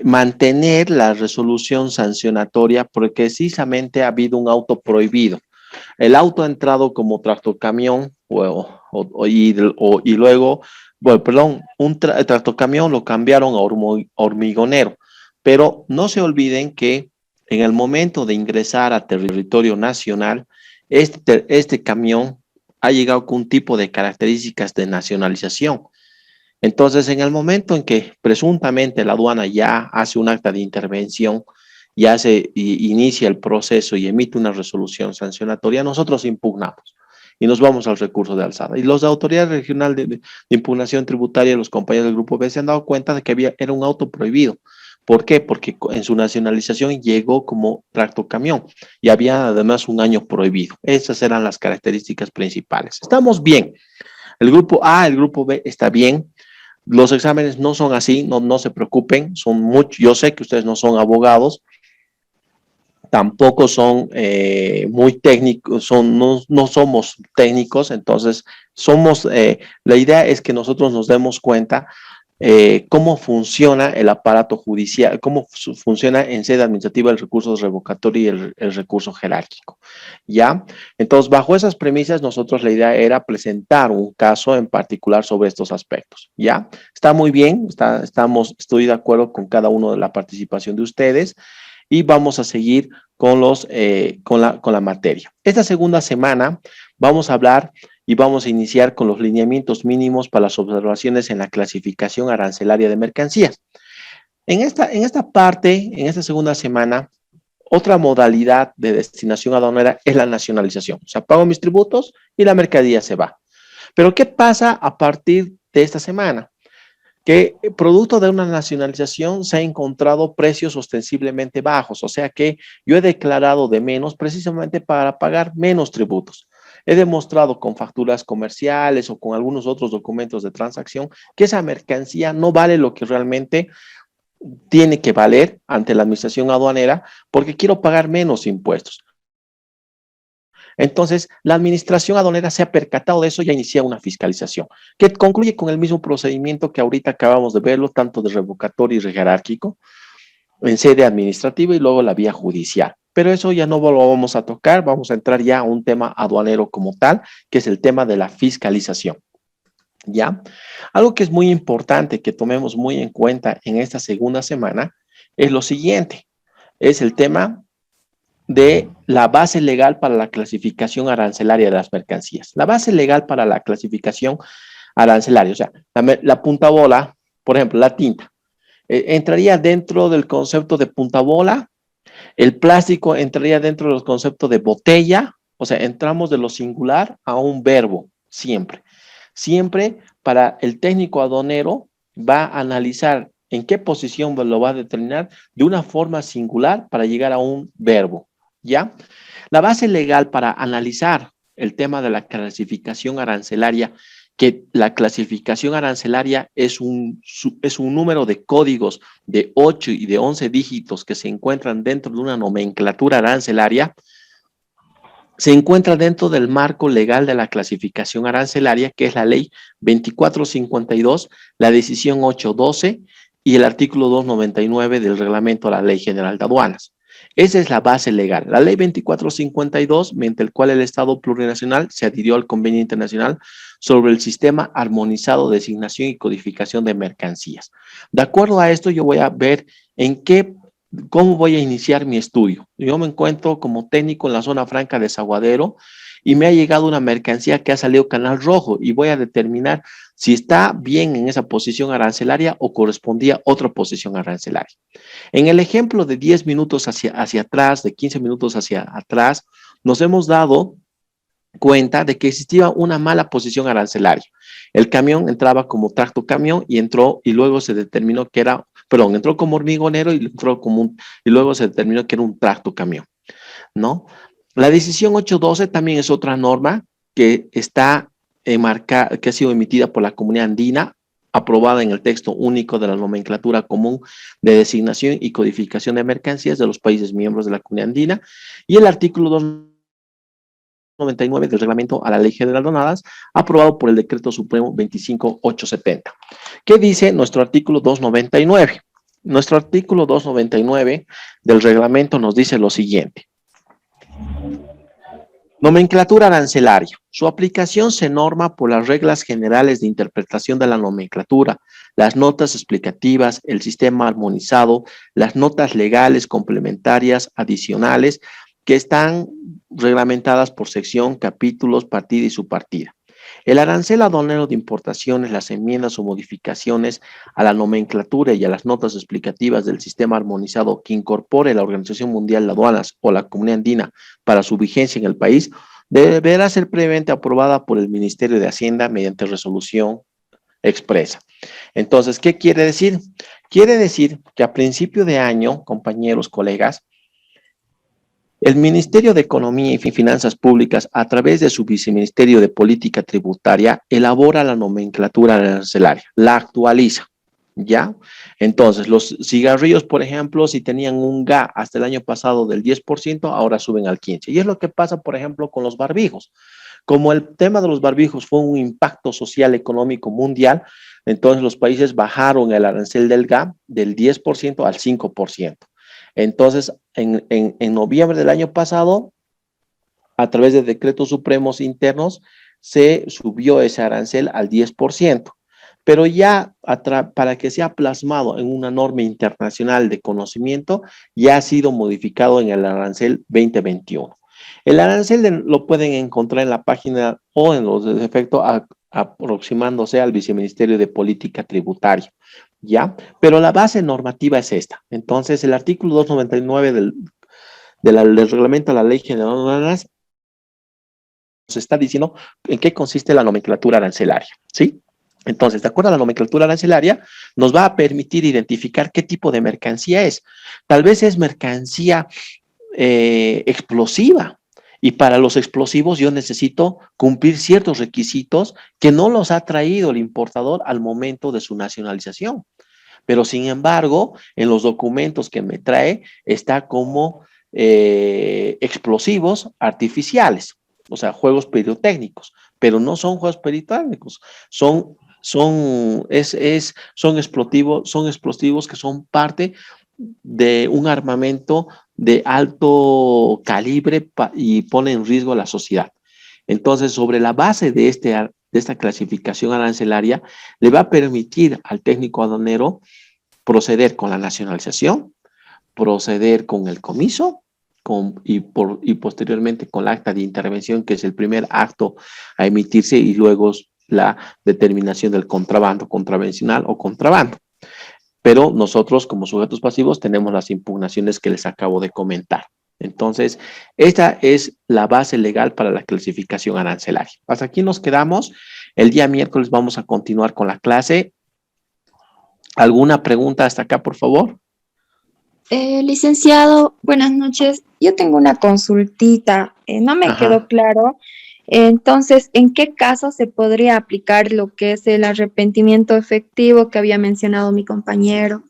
mantener la resolución sancionatoria porque precisamente ha habido un auto prohibido. El auto ha entrado como tractocamión y luego, bueno, perdón, un tractocamión lo cambiaron a hormigonero, pero no se olviden que en el momento de ingresar a territorio nacional, este camión ha llegado con un tipo de características de nacionalización. Entonces, en el momento en que presuntamente la aduana ya hace un acta de intervención, ya se inicia el proceso y emite una resolución sancionatoria, nosotros impugnamos y nos vamos al recurso de alzada. Y los de Autoridad Regional de Impugnación Tributaria, los compañeros del Grupo B, se han dado cuenta de que era un auto prohibido. ¿Por qué? Porque en su nacionalización llegó como tractocamión y había además un año prohibido. Esas eran las características principales. Estamos bien. El Grupo A, el Grupo B está bien. Los exámenes no son así, no se preocupen, son muchos. Yo sé que ustedes no son abogados, tampoco son muy técnicos, no somos técnicos, entonces la idea es que nosotros nos demos cuenta cómo funciona el aparato judicial, cómo funciona en sede administrativa el recurso revocatorio y el recurso jerárquico, ¿ya? Entonces, bajo esas premisas, nosotros la idea era presentar un caso en particular sobre estos aspectos, ¿ya? Está muy bien, estoy de acuerdo con cada uno de la participación de ustedes y vamos a seguir con la materia. Esta segunda semana vamos a hablar y vamos a iniciar con los lineamientos mínimos para las observaciones en la clasificación arancelaria de mercancías. En esta parte, en esta segunda semana, otra modalidad de destinación aduanera es la nacionalización. O sea, pago mis tributos y la mercancía se va. Pero, ¿qué pasa a partir de esta semana? Que producto de una nacionalización se ha encontrado precios ostensiblemente bajos, o sea que yo he declarado de menos precisamente para pagar menos tributos. he demostrado con facturas comerciales o con algunos otros documentos de transacción que esa mercancía no vale lo que realmente tiene que valer ante la administración aduanera porque quiero pagar menos impuestos. Entonces, la administración aduanera se ha percatado de eso y ha iniciado una fiscalización, que concluye con el mismo procedimiento que ahorita acabamos de verlo, tanto de revocatorio y jerárquico, en sede administrativa y luego la vía judicial. Pero eso ya no lo vamos a tocar, vamos a entrar ya a un tema aduanero como tal, que es el tema de la fiscalización. ¿Ya? Algo que es muy importante que tomemos muy en cuenta en esta segunda semana es lo siguiente, es el tema de la base legal para la clasificación arancelaria de las mercancías. La base legal para la clasificación arancelaria, o sea, la punta bola, por ejemplo, la tinta, entraría dentro del concepto de punta bola, el plástico entraría dentro del concepto de botella, o sea, entramos de lo singular a un verbo, siempre. Siempre para el técnico aduanero va a analizar en qué posición lo va a determinar de una forma singular para llegar a un verbo, ¿ya? La base legal para analizar el tema de la clasificación arancelaria, que la clasificación arancelaria es un número de códigos de 8 y de 11 dígitos que se encuentran dentro de una nomenclatura arancelaria, se encuentra dentro del marco legal de la clasificación arancelaria, que es la ley 2452, la decisión 812 y el artículo 299 del reglamento de la Ley General de Aduanas. Esa es la base legal. La ley 2452, mediante el cual el Estado plurinacional se adhirió al Convenio Internacional sobre el Sistema Armonizado de Designación y Codificación de Mercancías. De acuerdo a esto, yo voy a ver cómo voy a iniciar mi estudio. Yo me encuentro como técnico en la zona franca de Saguadero y me ha llegado una mercancía que ha salido Canal Rojo y voy a determinar si está bien en esa posición arancelaria o correspondía a otra posición arancelaria. En el ejemplo de 10 minutos hacia atrás, de 15 minutos hacia atrás, nos hemos dado cuenta de que existía una mala posición arancelaria. El camión entraba como tracto camión y luego se determinó que era, entró como hormigonero y luego se determinó que era un tracto camión, ¿no? La decisión 812 también es otra norma que que ha sido emitida por la Comunidad Andina, aprobada en el texto único de la nomenclatura común de designación y codificación de mercancías de los países miembros de la Comunidad Andina, y el artículo 299 del reglamento a la Ley General de Aduanas, aprobado por el Decreto Supremo 25870. ¿Qué dice nuestro artículo 299? Nuestro artículo 299 del reglamento nos dice lo siguiente. Nomenclatura arancelaria. Su aplicación se norma por las reglas generales de interpretación de la nomenclatura, las notas explicativas, el sistema armonizado, las notas legales complementarias adicionales que están reglamentadas por sección, capítulos, partida y subpartida. El arancel aduanero de importaciones, las enmiendas o modificaciones a la nomenclatura y a las notas explicativas del sistema armonizado que incorpore la Organización Mundial de Aduanas o la Comunidad Andina para su vigencia en el país, deberá ser previamente aprobada por el Ministerio de Hacienda mediante resolución expresa. Entonces, ¿qué quiere decir? Quiere decir que a principio de año, compañeros, colegas, el Ministerio de Economía y Finanzas Públicas, a través de su Viceministerio de Política Tributaria, elabora la nomenclatura arancelaria, la actualiza, ¿ya? Entonces, los cigarrillos, por ejemplo, si tenían un GA hasta el año pasado del 10%, ahora suben al 15%. Y es lo que pasa, por ejemplo, con los barbijos. Como el tema de los barbijos fue un impacto social económico mundial, entonces los países bajaron el arancel del GA del 10% al 5%. Entonces, en noviembre del año pasado, a través de decretos supremos internos, se subió ese arancel al 10%. Pero ya para que sea plasmado en una norma internacional de conocimiento, ya ha sido modificado en el arancel 2021. El arancel lo pueden encontrar en la página o en los defectos aproximándose al Viceministerio de Política Tributaria, ¿ya? Pero la base normativa es esta. Entonces, el artículo 299 del reglamento de la Ley General de Aduanas nos está diciendo en qué consiste la nomenclatura arancelaria, ¿sí? Entonces, de acuerdo a la nomenclatura arancelaria, nos va a permitir identificar qué tipo de mercancía es. Tal vez es mercancía explosiva. Y para los explosivos yo necesito cumplir ciertos requisitos que no los ha traído el importador al momento de su nacionalización. Pero sin embargo, en los documentos que me trae está como explosivos artificiales, o sea, juegos pirotécnicos, pero no son juegos pirotécnicos, son explosivos que son parte de un armamento de alto calibre y pone en riesgo a la sociedad. Entonces, sobre la base de esta clasificación arancelaria, le va a permitir al técnico aduanero proceder con la nacionalización, proceder con el comiso y posteriormente con el acta de intervención, que es el primer acto a emitirse, y luego la determinación del contrabando contravencional o contrabando. Pero nosotros, como sujetos pasivos, tenemos las impugnaciones que les acabo de comentar. Entonces, esta es la base legal para la clasificación arancelaria. Hasta aquí nos quedamos. El día miércoles vamos a continuar con la clase. ¿Alguna pregunta hasta acá, por favor? Licenciado, buenas noches. Yo tengo una consultita. No me quedó claro. Entonces, ¿en qué caso se podría aplicar lo que es el arrepentimiento efectivo que había mencionado mi compañero?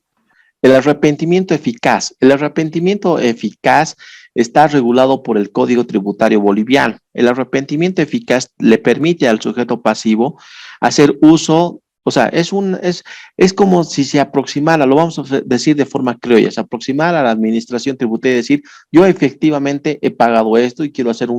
El arrepentimiento eficaz. El arrepentimiento eficaz está regulado por el Código Tributario Boliviano. El arrepentimiento eficaz le permite al sujeto pasivo hacer uso, o sea, es como si se aproximara, lo vamos a decir de forma criolla, se aproximara a la administración tributaria y decir, yo efectivamente he pagado esto y quiero hacer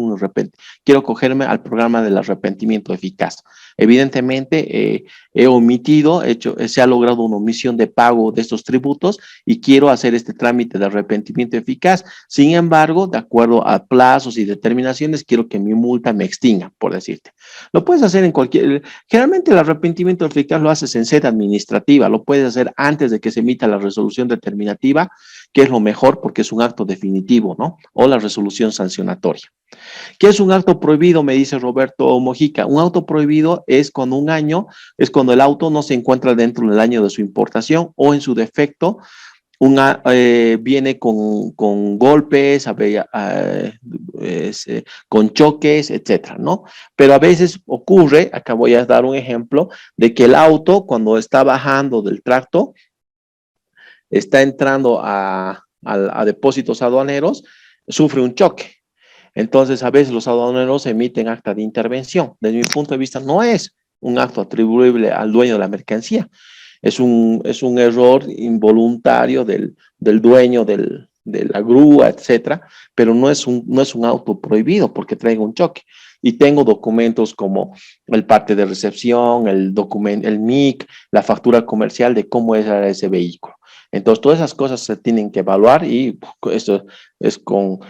quiero cogerme al programa del arrepentimiento eficaz. Evidentemente, he omitido, se ha logrado una omisión de pago de estos tributos y quiero hacer este trámite de arrepentimiento eficaz. Sin embargo, de acuerdo a plazos y determinaciones, quiero que mi multa me extinga, por decirte. Lo puedes hacer generalmente el arrepentimiento eficaz lo haces en sede administrativa, lo puedes hacer antes de que se emita la resolución determinativa, que es lo mejor porque es un acto definitivo, ¿no? O la resolución sancionatoria. ¿Qué es un acto prohibido? Me dice Roberto Mojica. Un auto prohibido es cuando el auto no se encuentra dentro del año de su importación o en su defecto viene con golpes, con choques, etcétera, ¿no? Pero a veces ocurre, acá voy a dar un ejemplo, de que el auto cuando está bajando del tracto, está entrando a depósitos aduaneros, sufre un choque. Entonces, a veces los aduaneros emiten acta de intervención. Desde mi punto de vista, no es un acto atribuible al dueño de la mercancía. Es un error involuntario del dueño de la grúa, etcétera, pero no es un auto prohibido porque traiga un choque. Y tengo documentos como el parte de recepción, el MIC, la factura comercial de cómo era ese vehículo. Entonces, todas esas cosas se tienen que evaluar y esto es con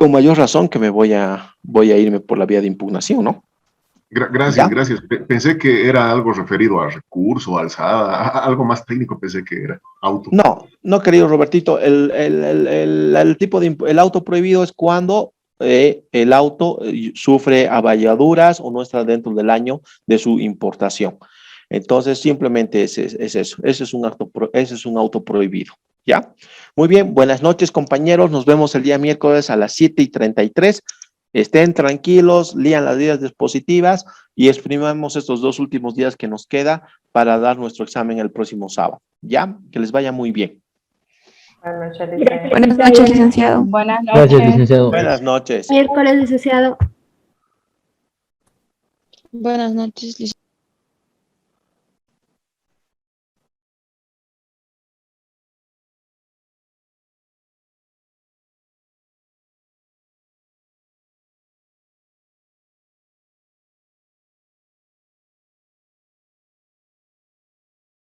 mayor razón que voy a irme por la vía de impugnación, ¿no? Gracias. Pensé que era algo referido a recurso, alzada, algo más técnico pensé que era auto. No, querido Robertito, el auto prohibido es cuando el auto sufre avalladuras o no está dentro del año de su importación. Entonces, simplemente es eso. Ese es un auto prohibido. ¿Ya? Muy bien, buenas noches, compañeros. Nos vemos el día miércoles a las 7:33. Estén tranquilos, lean las guías dispositivas y exprimamos estos 2 últimos días que nos queda para dar nuestro examen el próximo sábado. ¿Ya? Que les vaya muy bien. Buenas noches, licenciado. Buenas noches. Gracias, licenciado. Buenas noches. Miércoles, licenciado. Buenas noches, licenciado.